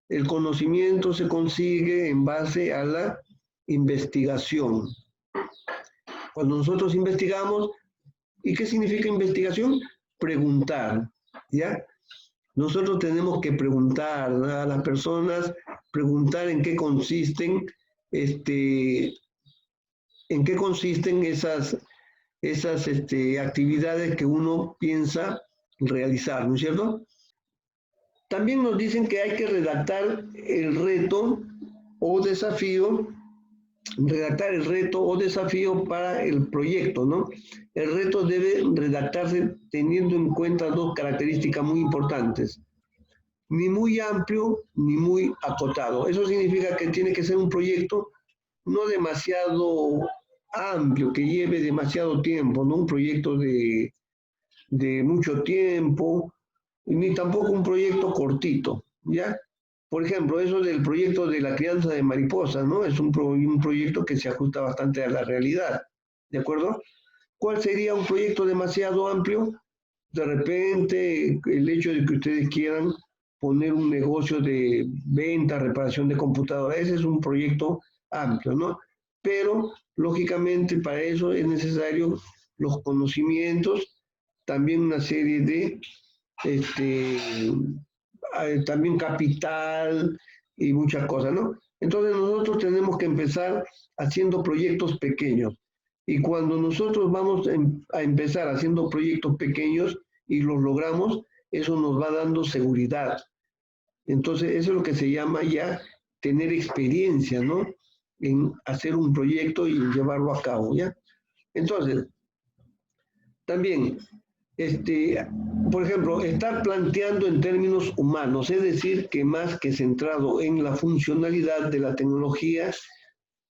El conocimiento se consigue en base a la investigación. Cuando nosotros investigamos, ¿y qué significa investigación? Preguntar, ¿ya? Nosotros tenemos que preguntar a las personas, preguntar en qué consisten, esas actividades que uno piensa realizar, ¿no es cierto? También nos dicen que hay que redactar el reto o desafío para el proyecto, ¿no? El reto debe redactarse teniendo en cuenta dos características muy importantes: ni muy amplio ni muy acotado. Eso significa que tiene que ser un proyecto no demasiado amplio, que lleve demasiado tiempo, no un proyecto de mucho tiempo, ni tampoco un proyecto cortito, ¿ya? Por ejemplo, eso del proyecto de la crianza de mariposas, ¿no? Es un proyecto que se ajusta bastante a la realidad, ¿de acuerdo? ¿Cuál sería un proyecto demasiado amplio? De repente, el hecho de que ustedes quieran poner un negocio de venta, reparación de computadoras, ese es un proyecto amplio, ¿no? Pero, lógicamente, para eso es necesario los conocimientos, también una serie de, este, también capital y muchas cosas, ¿no? Entonces nosotros tenemos que empezar haciendo proyectos pequeños. Y cuando nosotros vamos a empezar haciendo proyectos pequeños y los logramos, eso nos va dando seguridad. Entonces eso es lo que se llama ya tener experiencia, ¿no? En hacer un proyecto y llevarlo a cabo, ¿ya? Entonces, también por ejemplo, estar planteando en términos humanos, es decir, que más que centrado en la funcionalidad de la tecnología,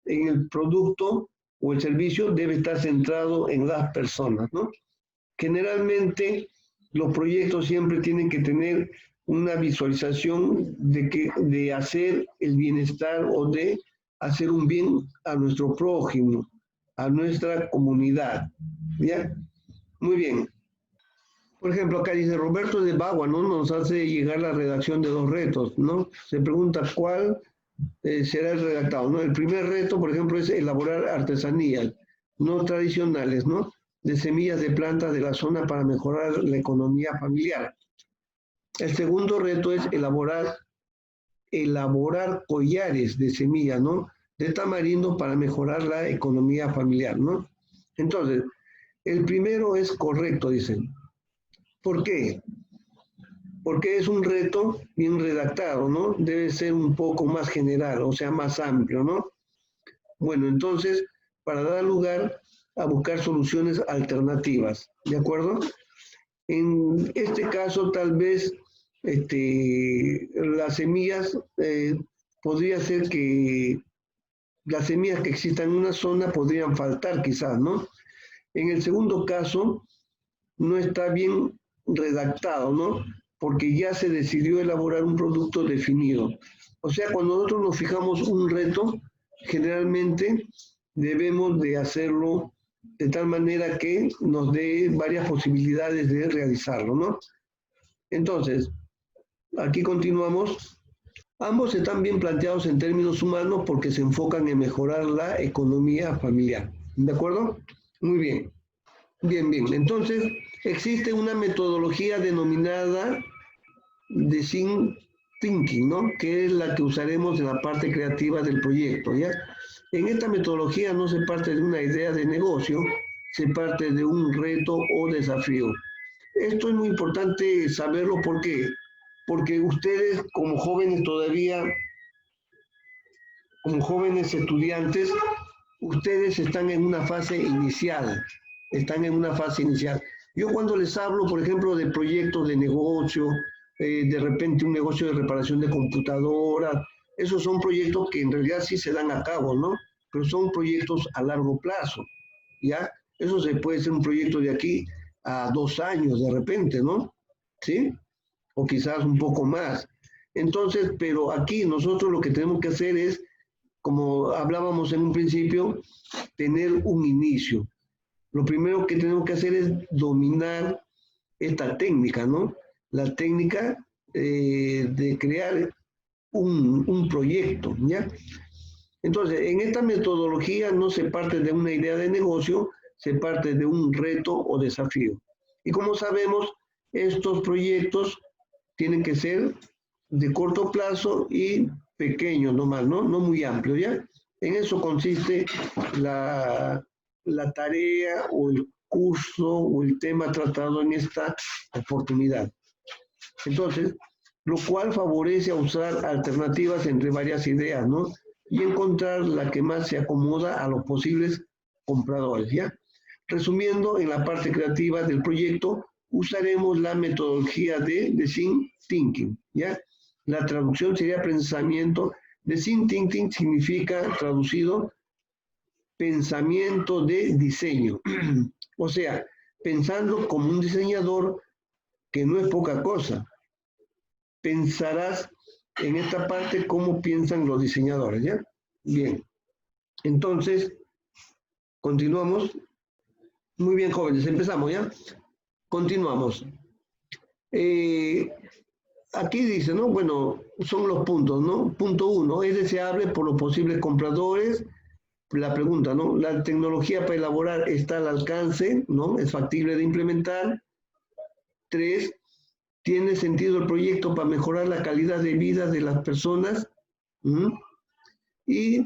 en el producto o el servicio, debe estar centrado en las personas, ¿no? Generalmente, los proyectos siempre tienen que tener una visualización de hacer el bienestar o de hacer un bien a nuestro prójimo, a nuestra comunidad, ¿ya? Muy bien. Por ejemplo, acá dice Roberto de Bagua, ¿no? Nos hace llegar la redacción de dos retos, ¿no? Se pregunta cuál será el redactado, ¿no? El primer reto, por ejemplo, es elaborar artesanías no tradicionales, ¿no? De semillas de plantas de la zona para mejorar la economía familiar. El segundo reto es elaborar collares de semillas, ¿no? De tamarindo para mejorar la economía familiar, ¿no? Entonces, el primero es correcto, dicen. ¿Por qué? Porque es un reto bien redactado, ¿no? Debe ser un poco más general, o sea, más amplio, ¿no? Bueno, entonces, para dar lugar a buscar soluciones alternativas, ¿de acuerdo? En este caso, tal vez las semillas, podría ser que las semillas que existan en una zona podrían faltar quizás, ¿no? En el segundo caso, no está bien redactado, ¿no? Porque ya se decidió elaborar un producto definido. O sea, cuando nosotros nos fijamos un reto, generalmente debemos de hacerlo de tal manera que nos dé varias posibilidades de realizarlo, ¿no? Entonces, aquí continuamos. Ambos están bien planteados en términos humanos porque se enfocan en mejorar la economía familiar. ¿De acuerdo? Muy bien. Bien, bien. Entonces, existe una metodología denominada Design Thinking, ¿no? Que es la que usaremos en la parte creativa del proyecto, ¿ya? En esta metodología no se parte de una idea de negocio, se parte de un reto o desafío. Esto es muy importante saberlo, ¿por qué? Porque ustedes como jóvenes todavía, como jóvenes estudiantes, ustedes están en una fase inicial, están en una fase inicial. Yo cuando les hablo, por ejemplo, de proyectos de negocio, de repente un negocio de reparación de computadoras, esos son proyectos que en realidad sí se dan a cabo, ¿no? Pero son proyectos a largo plazo, ¿ya? Eso se puede ser un proyecto de aquí a 2 años de repente, ¿no? ¿Sí? O quizás un poco más. Entonces, pero aquí nosotros lo que tenemos que hacer es, como hablábamos en un principio, tener un inicio. Lo primero que tenemos que hacer es dominar esta técnica, ¿no? La técnica de crear un proyecto, ¿ya? Entonces, en esta metodología no se parte de una idea de negocio, se parte de un reto o desafío. Y como sabemos, estos proyectos tienen que ser de corto plazo y pequeños nomás, ¿no? No muy amplios, ¿ya? En eso consiste la tarea o el curso o el tema tratado en esta oportunidad. Entonces, lo cual favorece a usar alternativas entre varias ideas, ¿no? Y encontrar la que más se acomoda a los posibles compradores, ¿ya? Resumiendo, en la parte creativa del proyecto, usaremos la metodología de Design Thinking, ¿ya? La traducción sería pensamiento. Design Thinking significa, traducido, pensamiento de diseño. O sea, pensando como un diseñador, que no es poca cosa. Pensarás en esta parte cómo piensan los diseñadores, ¿ya? Bien. Entonces, continuamos. Muy bien, jóvenes, empezamos, ¿ya? Continuamos. Aquí dice, ¿no? Bueno, son los puntos, ¿no? Punto 1, es deseable por los posibles compradores. La pregunta, ¿no? La tecnología para elaborar está al alcance, ¿no? Es factible de implementar. 3, ¿tiene sentido el proyecto para mejorar la calidad de vida de las personas? Y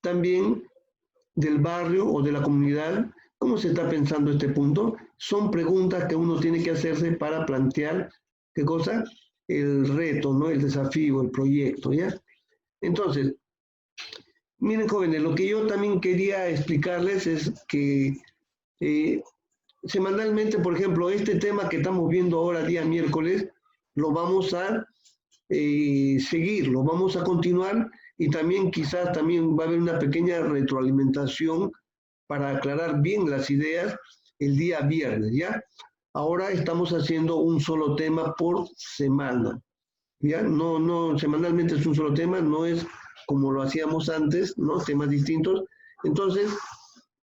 también del barrio o de la comunidad. ¿Cómo se está pensando este punto? Son preguntas que uno tiene que hacerse para plantear, ¿qué cosa? El reto, ¿no? El desafío, el proyecto, ¿ya? Entonces, miren, jóvenes, lo que yo también quería explicarles es que semanalmente, por ejemplo, este tema que estamos viendo ahora, día miércoles, lo vamos a seguir, lo vamos a continuar, y también quizás también va a haber una pequeña retroalimentación para aclarar bien las ideas el día viernes, ¿ya? Ahora estamos haciendo un solo tema por semana, ¿ya? No, semanalmente es un solo tema, no es como lo hacíamos antes, ¿no? Temas distintos. Entonces,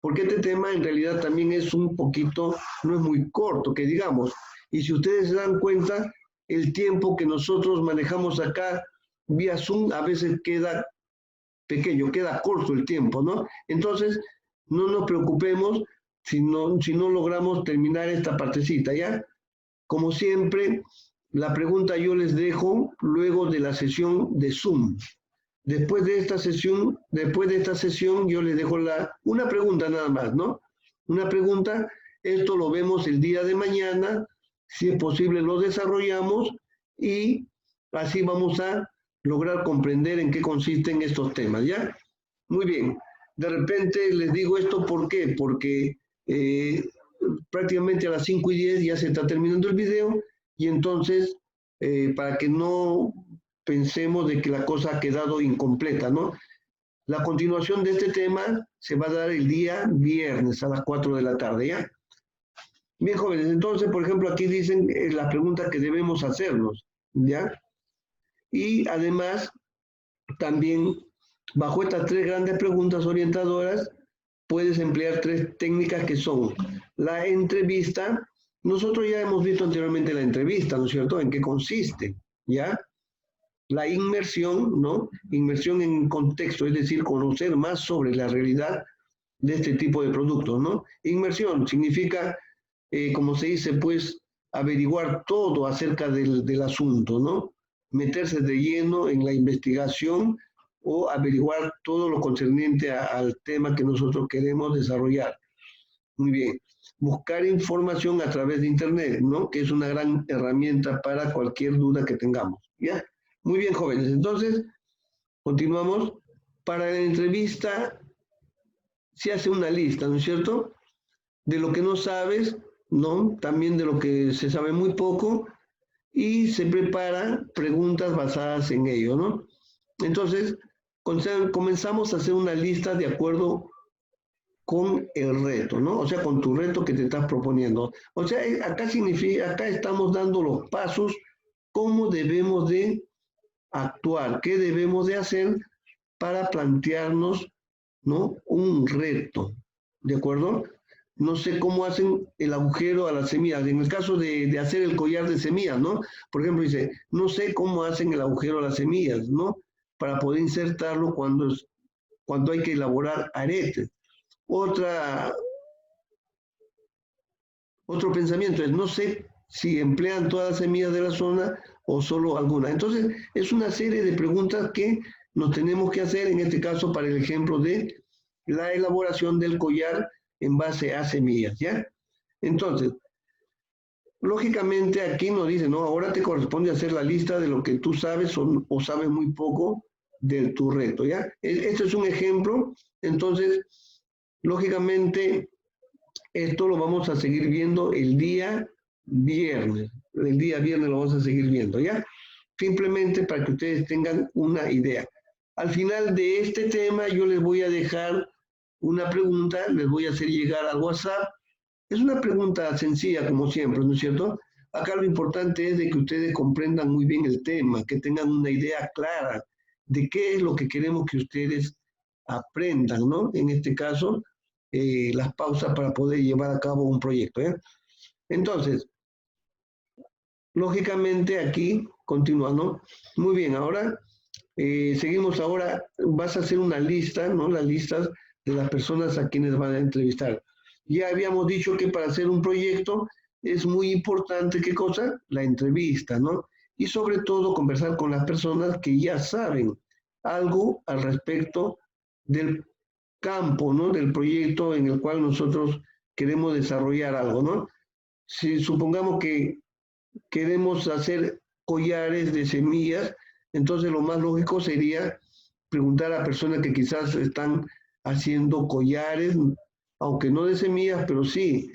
porque este tema en realidad también es un poquito, no es muy corto, que digamos, y si ustedes se dan cuenta, el tiempo que nosotros manejamos acá vía Zoom a veces queda pequeño, queda corto el tiempo, ¿no? Entonces, no nos preocupemos si no logramos terminar esta partecita, ¿ya? Como siempre, la pregunta yo les dejo luego de la sesión de Zoom. Después de esta sesión, yo les dejo una pregunta nada más, ¿no? Una pregunta, esto lo vemos el día de mañana, si es posible lo desarrollamos y así vamos a lograr comprender en qué consisten estos temas, ¿ya? Muy bien. De repente les digo esto, ¿por qué? Porque prácticamente a las 5:10 ya se está terminando el video, y entonces, para que no pensemos de que la cosa ha quedado incompleta, ¿no? La continuación de este tema se va a dar el día viernes a las 4 de la tarde, ¿ya? Bien, jóvenes, entonces, por ejemplo, aquí dicen las preguntas que debemos hacernos, ¿ya? Y además, también, bajo estas 3 grandes preguntas orientadoras, puedes emplear 3 técnicas que son la entrevista. Nosotros ya hemos visto anteriormente la entrevista, ¿no es cierto? ¿En qué consiste? ¿Ya? La inmersión, ¿no? Inmersión en contexto, es decir, conocer más sobre la realidad de este tipo de productos, ¿no? Inmersión significa, como se dice, pues, averiguar todo acerca del asunto, ¿no? Meterse de lleno en la investigación o averiguar todo lo concerniente al tema que nosotros queremos desarrollar. Muy bien. Buscar información a través de Internet, ¿no? Que es una gran herramienta para cualquier duda que tengamos, ¿ya? Muy bien, jóvenes. Entonces, continuamos. Para la entrevista se hace una lista, ¿no es cierto? De lo que no sabes, ¿no? También de lo que se sabe muy poco, y se prepara preguntas basadas en ello, ¿no? Entonces, comenzamos a hacer una lista de acuerdo con el reto, ¿no? O sea, con tu reto que te estás proponiendo. O sea, acá estamos dando los pasos, cómo debemos de actuar, qué debemos de hacer para plantearnos, ¿no? Un reto, ¿de acuerdo? No sé cómo hacen el agujero a las semillas. En el caso de hacer el collar de semillas, ¿no? Por ejemplo, dice, no sé cómo hacen el agujero a las semillas, ¿no? Para poder insertarlo cuando hay que elaborar aretes. Otro pensamiento es, no sé si emplean todas las semillas de la zona o solo algunas. Entonces, es una serie de preguntas que nos tenemos que hacer, en este caso, para el ejemplo de la elaboración del collar en base a semillas, ¿ya? Entonces, lógicamente aquí nos dice, ¿no? Ahora te corresponde hacer la lista de lo que tú sabes o sabes muy poco de tu reto, ¿ya? Este es un ejemplo. Entonces, lógicamente, esto lo vamos a seguir viendo el día viernes. El día viernes lo vamos a seguir viendo, ¿ya? Simplemente para que ustedes tengan una idea. Al final de este tema yo les voy a dejar una pregunta, les voy a hacer llegar al WhatsApp. Es una pregunta sencilla, como siempre, ¿no es cierto? Acá lo importante es de que ustedes comprendan muy bien el tema, que tengan una idea clara de qué es lo que queremos que ustedes aprendan, ¿no? En este caso, las pausas para poder llevar a cabo un proyecto, ¿eh? Entonces, lógicamente aquí continúa, ¿no? Muy bien, ahora seguimos ahora, vas a hacer una lista, ¿no? Las listas de las personas a quienes van a entrevistar. Ya habíamos dicho que para hacer un proyecto es muy importante, ¿qué cosa? La entrevista, ¿no? Y sobre todo conversar con las personas que ya saben algo al respecto del campo, ¿no? Del proyecto en el cual nosotros queremos desarrollar algo, ¿no? Si supongamos que queremos hacer collares de semillas, entonces lo más lógico sería preguntar a personas que quizás están haciendo collares, aunque no de semillas, pero sí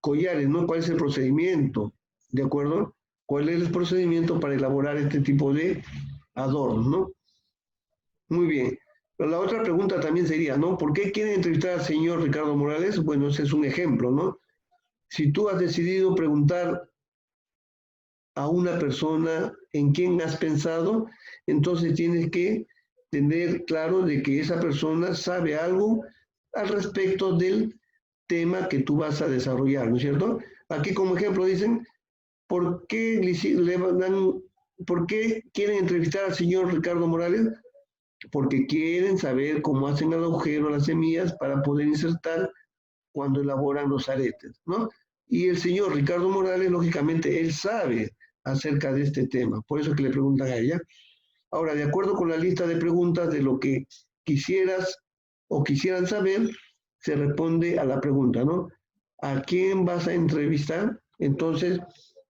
collares, ¿no? ¿Cuál es el procedimiento? ¿De acuerdo? ¿Cuál es el procedimiento para elaborar este tipo de adornos, ¿no? Muy bien. Pero la otra pregunta también sería, ¿no? ¿Por qué quieren entrevistar al señor Ricardo Morales? Bueno, ese es un ejemplo, ¿no? Si tú has decidido preguntar a una persona en quien has pensado, entonces tienes que tener claro de que esa persona sabe algo al respecto del tema que tú vas a desarrollar, ¿no es cierto? Aquí como ejemplo dicen, ¿por qué por qué quieren entrevistar al señor Ricardo Morales? Porque quieren saber cómo hacen el agujero las semillas para poder insertar cuando elaboran los aretes, ¿no? Y el señor Ricardo Morales, lógicamente, él sabe acerca de este tema, por eso es que le preguntan a ella. Ahora, de acuerdo con la lista de preguntas de lo que quisieras o quisieran saber, se responde a la pregunta, ¿no? ¿A quién vas a entrevistar? Entonces,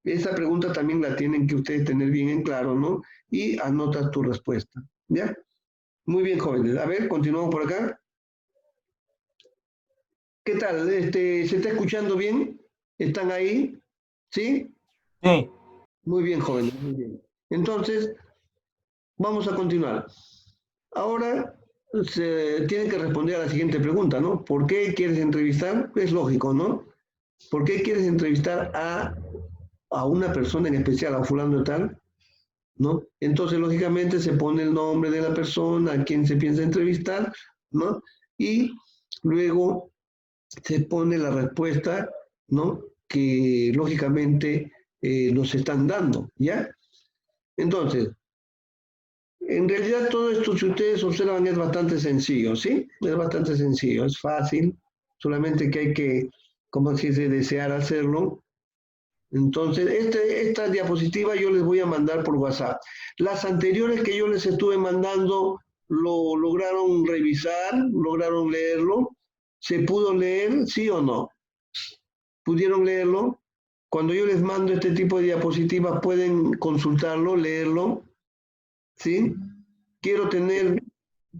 esa pregunta también la tienen que ustedes tener bien en claro, ¿no? Y anotas tu respuesta, ¿ya? Muy bien, jóvenes. A ver, continuamos por acá. ¿Qué tal? ¿Se está escuchando bien? ¿Están ahí? ¿Sí? Sí, Muy bien, jóvenes, muy bien. Entonces, vamos a continuar. Ahora se tiene que responder a la siguiente pregunta, ¿no? ¿Por qué quieres entrevistar? Es lógico, ¿no? ¿Por qué quieres entrevistar a una persona en especial, a fulano de tal? ¿No? Entonces, lógicamente, se pone el nombre de la persona a quien se piensa entrevistar, ¿no? Y luego se pone la respuesta, ¿no? Que lógicamente nos están dando, ¿ya? Entonces, en realidad todo esto, si ustedes observan, es bastante sencillo, ¿sí? Es bastante sencillo, es fácil, solamente que hay que, como se dice, desear hacerlo. Entonces, esta diapositiva yo les voy a mandar por WhatsApp. Las anteriores que yo les estuve mandando, ¿lo lograron revisar? ¿Lograron leerlo? ¿Se pudo leer, sí o no? ¿Pudieron leerlo? Cuando yo les mando este tipo de diapositivas, pueden consultarlo, leerlo, ¿sí? Quiero tener,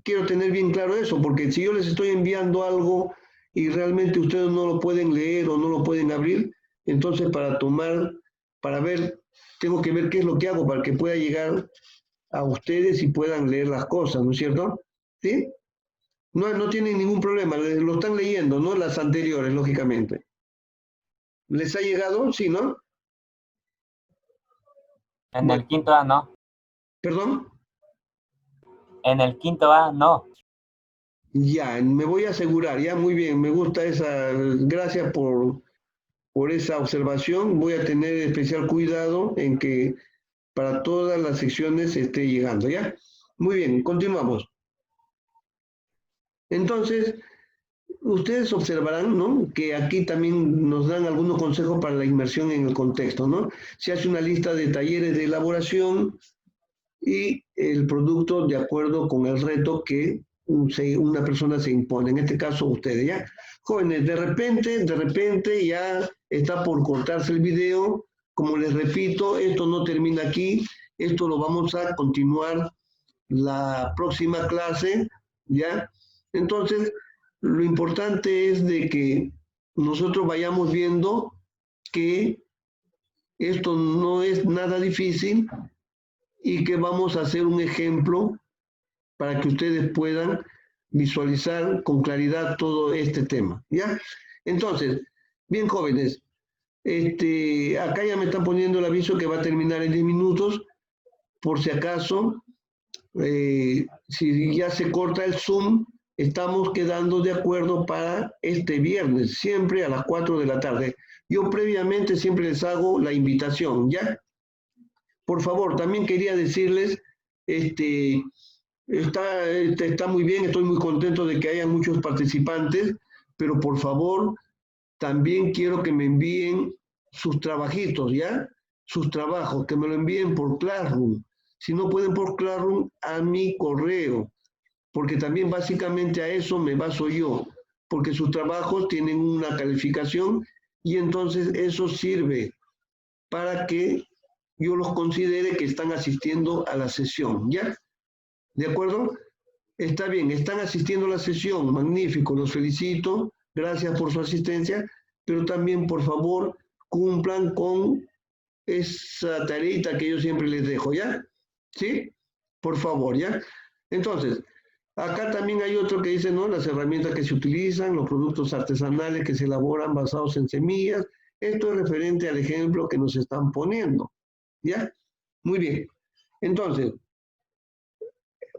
quiero tener bien claro eso, porque si yo les estoy enviando algo y realmente ustedes no lo pueden leer o no lo pueden abrir, entonces para ver, tengo que ver qué es lo que hago para que pueda llegar a ustedes y puedan leer las cosas, ¿no es cierto? ¿Sí? No, no tienen ningún problema, lo están leyendo, ¿no? Las anteriores, lógicamente. ¿Les ha llegado? Sí, ¿no? en Bueno, el quinto A no. perdón. En el quinto A no. Ya, me voy a asegurar, ya, muy bien, me gusta esa, gracias por esa observación. Voy a tener especial cuidado en que para todas las secciones esté llegando, ¿ya? Muy bien, continuamos. Entonces, ustedes observarán, ¿no? Que aquí también nos dan algunos consejos para la inmersión en el contexto, ¿no? Se hace una lista de talleres de elaboración y el producto de acuerdo con el reto que una persona se impone, en este caso ustedes, ¿ya? Jóvenes, de repente ya está por cortarse el video, como les repito, esto no termina aquí, esto lo vamos a continuar la próxima clase, ¿ya? Entonces, lo importante es de que nosotros vayamos viendo que esto no es nada difícil y que vamos a hacer un ejemplo para que ustedes puedan visualizar con claridad todo este tema, ¿ya? Entonces, bien jóvenes, acá ya me están poniendo el aviso que va a terminar en 10 minutos, por si acaso, si ya se corta el Zoom, estamos quedando de acuerdo para este viernes, siempre a las 4 de la tarde. Yo previamente siempre les hago la invitación, ¿ya? Por favor, también quería decirles, está muy bien, estoy muy contento de que haya muchos participantes, pero por favor, también quiero que me envíen sus trabajitos, ¿ya? Sus trabajos, que me lo envíen por Classroom. Si no pueden por Classroom, a mi correo, porque también básicamente a eso me baso yo, porque sus trabajos tienen una calificación y entonces eso sirve para que yo los considere que están asistiendo a la sesión, ¿ya? ¿De acuerdo? Está bien, están asistiendo a la sesión, magnífico, los felicito, gracias por su asistencia, pero también, por favor, cumplan con esa tareita que yo siempre les dejo, ¿ya? ¿Sí? Por favor, ¿ya? Entonces, acá también hay otro que dice, ¿no? Las herramientas que se utilizan, los productos artesanales que se elaboran basados en semillas. Esto es referente al ejemplo que nos están poniendo, ¿ya? Muy bien. Entonces,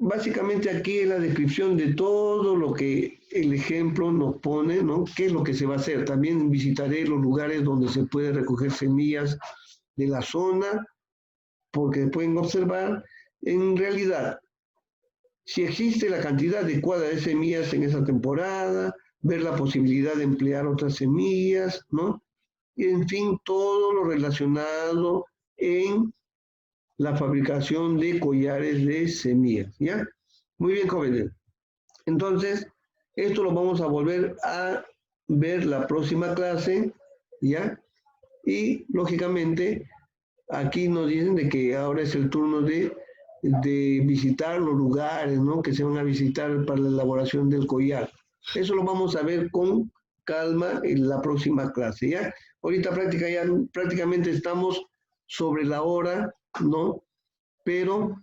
básicamente aquí es la descripción de todo lo que el ejemplo nos pone, ¿no? ¿Qué es lo que se va a hacer? También visitaré los lugares donde se puede recoger semillas de la zona, porque pueden observar, en realidad, si existe la cantidad adecuada de semillas en esa temporada, ver la posibilidad de emplear otras semillas, ¿no? Y en fin, todo lo relacionado en la fabricación de collares de semillas, ¿ya? Muy bien, jóvenes. Entonces, esto lo vamos a volver a ver la próxima clase, ¿ya? Y, lógicamente, aquí nos dicen de que ahora es el turno de visitar los lugares, ¿no? Que se van a visitar para la elaboración del collar. Eso lo vamos a ver con calma en la próxima clase, ¿ya? Ahorita prácticamente estamos sobre la hora, ¿no? Pero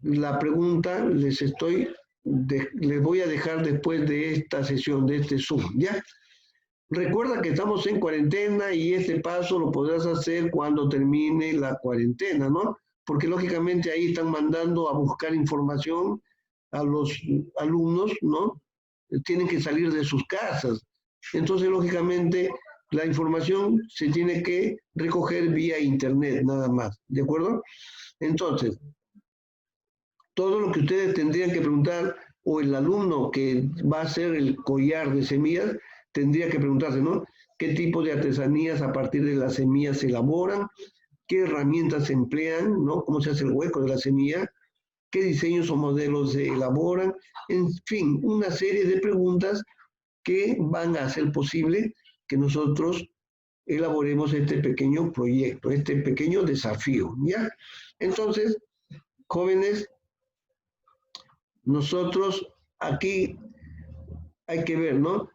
la pregunta les voy a dejar después de esta sesión, de este Zoom, ¿ya? Recuerda que estamos en cuarentena y este paso lo podrás hacer cuando termine la cuarentena, ¿no? Porque lógicamente ahí están mandando a buscar información a los alumnos, ¿no? Tienen que salir de sus casas. Entonces, lógicamente, la información se tiene que recoger vía internet, nada más, ¿de acuerdo? Entonces, todo lo que ustedes tendrían que preguntar, o el alumno que va a hacer el collar de semillas, tendría que preguntarse, ¿no? ¿Qué tipo de artesanías a partir de las semillas se elaboran? ¿Qué herramientas se emplean? ¿No? ¿Cómo se hace el hueco de la semilla? ¿Qué diseños o modelos se elaboran? En fin, una serie de preguntas que van a hacer posible que nosotros elaboremos este pequeño proyecto, este pequeño desafío, ¿ya? Entonces, jóvenes, nosotros aquí hay que ver, ¿no?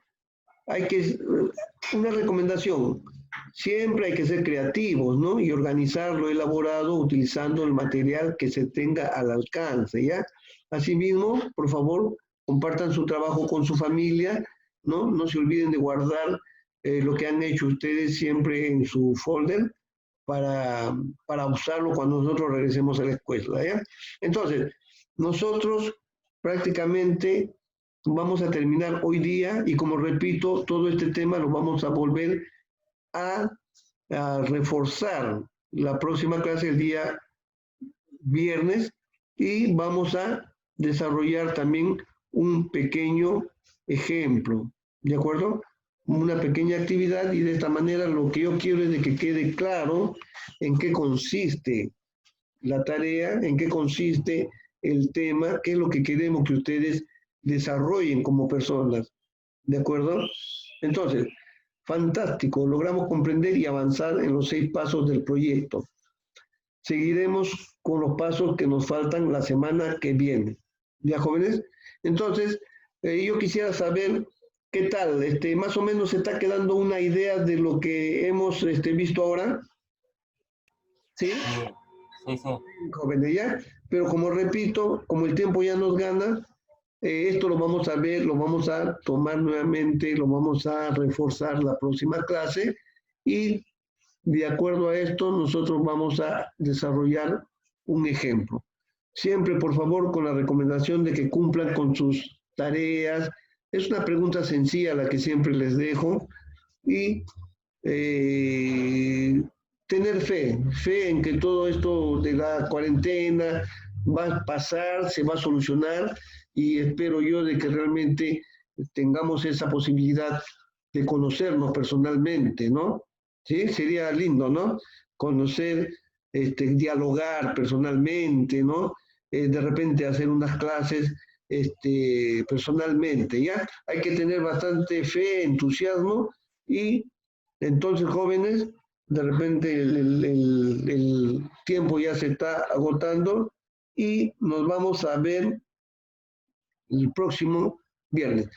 Una recomendación, siempre hay que ser creativos, ¿no? Y organizar lo elaborado utilizando el material que se tenga al alcance, ¿ya? Asimismo, por favor, compartan su trabajo con su familia, ¿no? No se olviden de guardar lo que han hecho ustedes siempre en su folder para usarlo cuando nosotros regresemos a la escuela, ¿ya? Entonces, nosotros prácticamente vamos a terminar hoy día y como repito, todo este tema lo vamos a volver a reforzar la próxima clase el día viernes y vamos a desarrollar también un pequeño ejemplo, ¿de acuerdo? Una pequeña actividad y de esta manera lo que yo quiero es de que quede claro en qué consiste la tarea, en qué consiste el tema, qué es lo que queremos que ustedes desarrollen como personas, ¿de acuerdo? Entonces, fantástico, logramos comprender y avanzar en los 6 pasos del proyecto. Seguiremos con los pasos que nos faltan la semana que viene. ¿Ya, jóvenes? Entonces, yo quisiera saber qué tal, más o menos se está quedando una idea de lo que hemos visto ahora. ¿Sí? Sí, sí. Jóvenes, ¿ya? Pero como repito, como el tiempo ya nos gana, esto lo vamos a ver, lo vamos a tomar nuevamente, lo vamos a reforzar la próxima clase y de acuerdo a esto nosotros vamos a desarrollar un ejemplo. Siempre, por favor, con la recomendación de que cumplan con sus tareas. Es una pregunta sencilla la que siempre les dejo y tener fe en que todo esto de la cuarentena va a pasar, se va a solucionar y espero yo de que realmente tengamos esa posibilidad de conocernos personalmente, ¿no? Sí, sería lindo, ¿no? Conocer, dialogar personalmente, ¿no? De repente hacer unas clases personalmente, ¿ya? Hay que tener bastante fe, entusiasmo y entonces, jóvenes, de repente el tiempo ya se está agotando y nos vamos a ver el próximo viernes.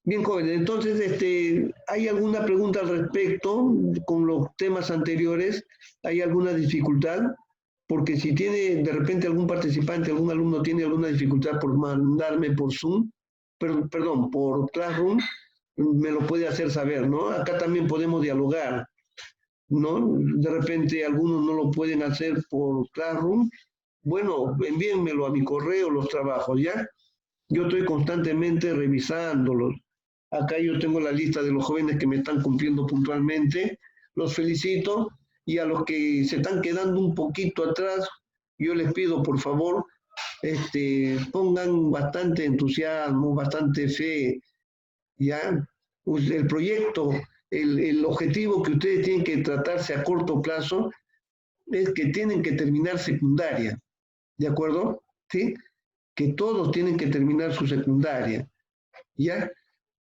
Bien, jóvenes, entonces, ¿hay alguna pregunta al respecto con los temas anteriores? ¿Hay alguna dificultad? Porque si tiene de repente algún participante, algún alumno tiene alguna dificultad por mandarme por Zoom, perdón, por Classroom, me lo puede hacer saber, ¿no? Acá también podemos dialogar, ¿no? De repente algunos no lo pueden hacer por Classroom. Bueno, envíenmelo a mi correo los trabajos, ¿ya? Yo estoy constantemente revisándolos. Acá yo tengo la lista de los jóvenes que me están cumpliendo puntualmente. Los felicito y a los que se están quedando un poquito atrás, yo les pido por favor, pongan bastante entusiasmo, bastante fe, ¿ya? Pues el proyecto, el objetivo que ustedes tienen que tratarse a corto plazo es que tienen que terminar secundaria, ¿de acuerdo? ¿Sí? Que todos tienen que terminar su secundaria, ¿ya?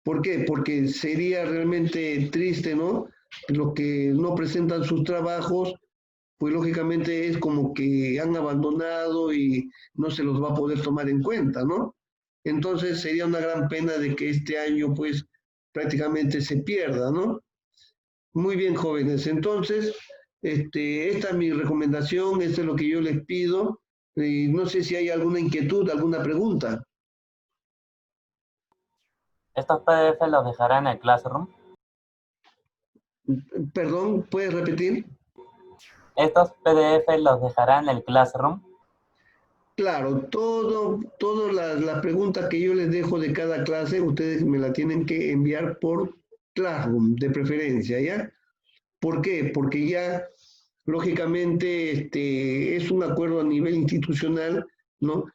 ¿Por qué? Porque sería realmente triste, ¿no? Los que no presentan sus trabajos, pues lógicamente es como que han abandonado y no se los va a poder tomar en cuenta, ¿no? Entonces sería una gran pena de que este año, pues, prácticamente se pierda, ¿no? Muy bien, jóvenes. Entonces, esta es mi recomendación, esto es lo que yo les pido. Y no sé si hay alguna inquietud, alguna pregunta. ¿Estos PDF los dejará en el Classroom? Perdón, ¿puedes repetir? ¿Estos PDF los dejará en el Classroom? Claro, todas las preguntas que yo les dejo de cada clase, ustedes me la tienen que enviar por Classroom, de preferencia, ¿ya? ¿Por qué? Porque ya, lógicamente, es un acuerdo a nivel institucional, ¿no?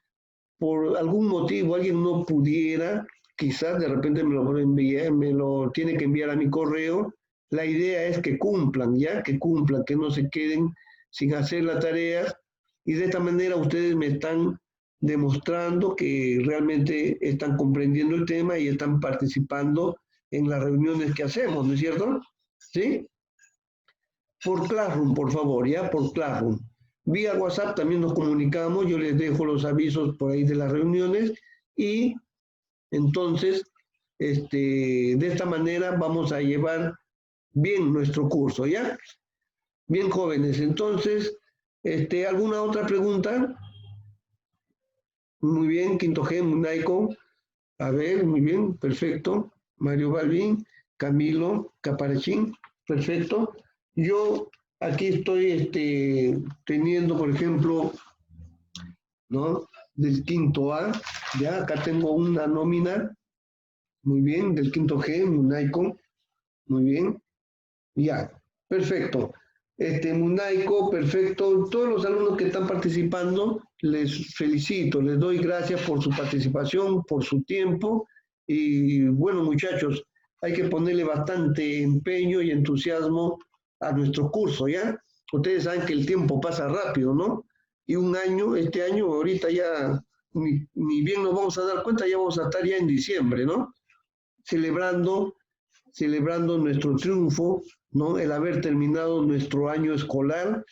Por algún motivo alguien no pudiera, quizás de repente me lo tiene que enviar a mi correo. La idea es que cumplan, ¿ya? Que cumplan, que no se queden sin hacer la tarea. Y de esta manera ustedes me están demostrando que realmente están comprendiendo el tema y están participando en las reuniones que hacemos, ¿no es cierto? ¿Sí? Por Classroom, por favor, ¿ya? Por Classroom. Vía WhatsApp también nos comunicamos, yo les dejo los avisos por ahí de las reuniones y entonces, de esta manera vamos a llevar bien nuestro curso, ¿ya? Bien, jóvenes, entonces, ¿alguna otra pregunta? Muy bien, Quinto G, Munaico. A ver, muy bien, perfecto. Mario Balvin, Camilo, Caparachín, perfecto. Yo aquí estoy teniendo, por ejemplo, ¿no? Del quinto A, ya acá tengo una nómina, muy bien, del quinto G, Munaico, muy bien, ya, perfecto. Munaico, perfecto. Todos los alumnos que están participando, les felicito, les doy gracias por su participación, por su tiempo. Y bueno, muchachos, hay que ponerle bastante empeño y entusiasmo a nuestro curso, ¿ya? Ustedes saben que el tiempo pasa rápido, ¿no? Y un año, este año, ahorita ya, ni bien nos vamos a dar cuenta, ya vamos a estar ya en diciembre, ¿no? Celebrando nuestro triunfo, ¿no? El haber terminado nuestro año escolar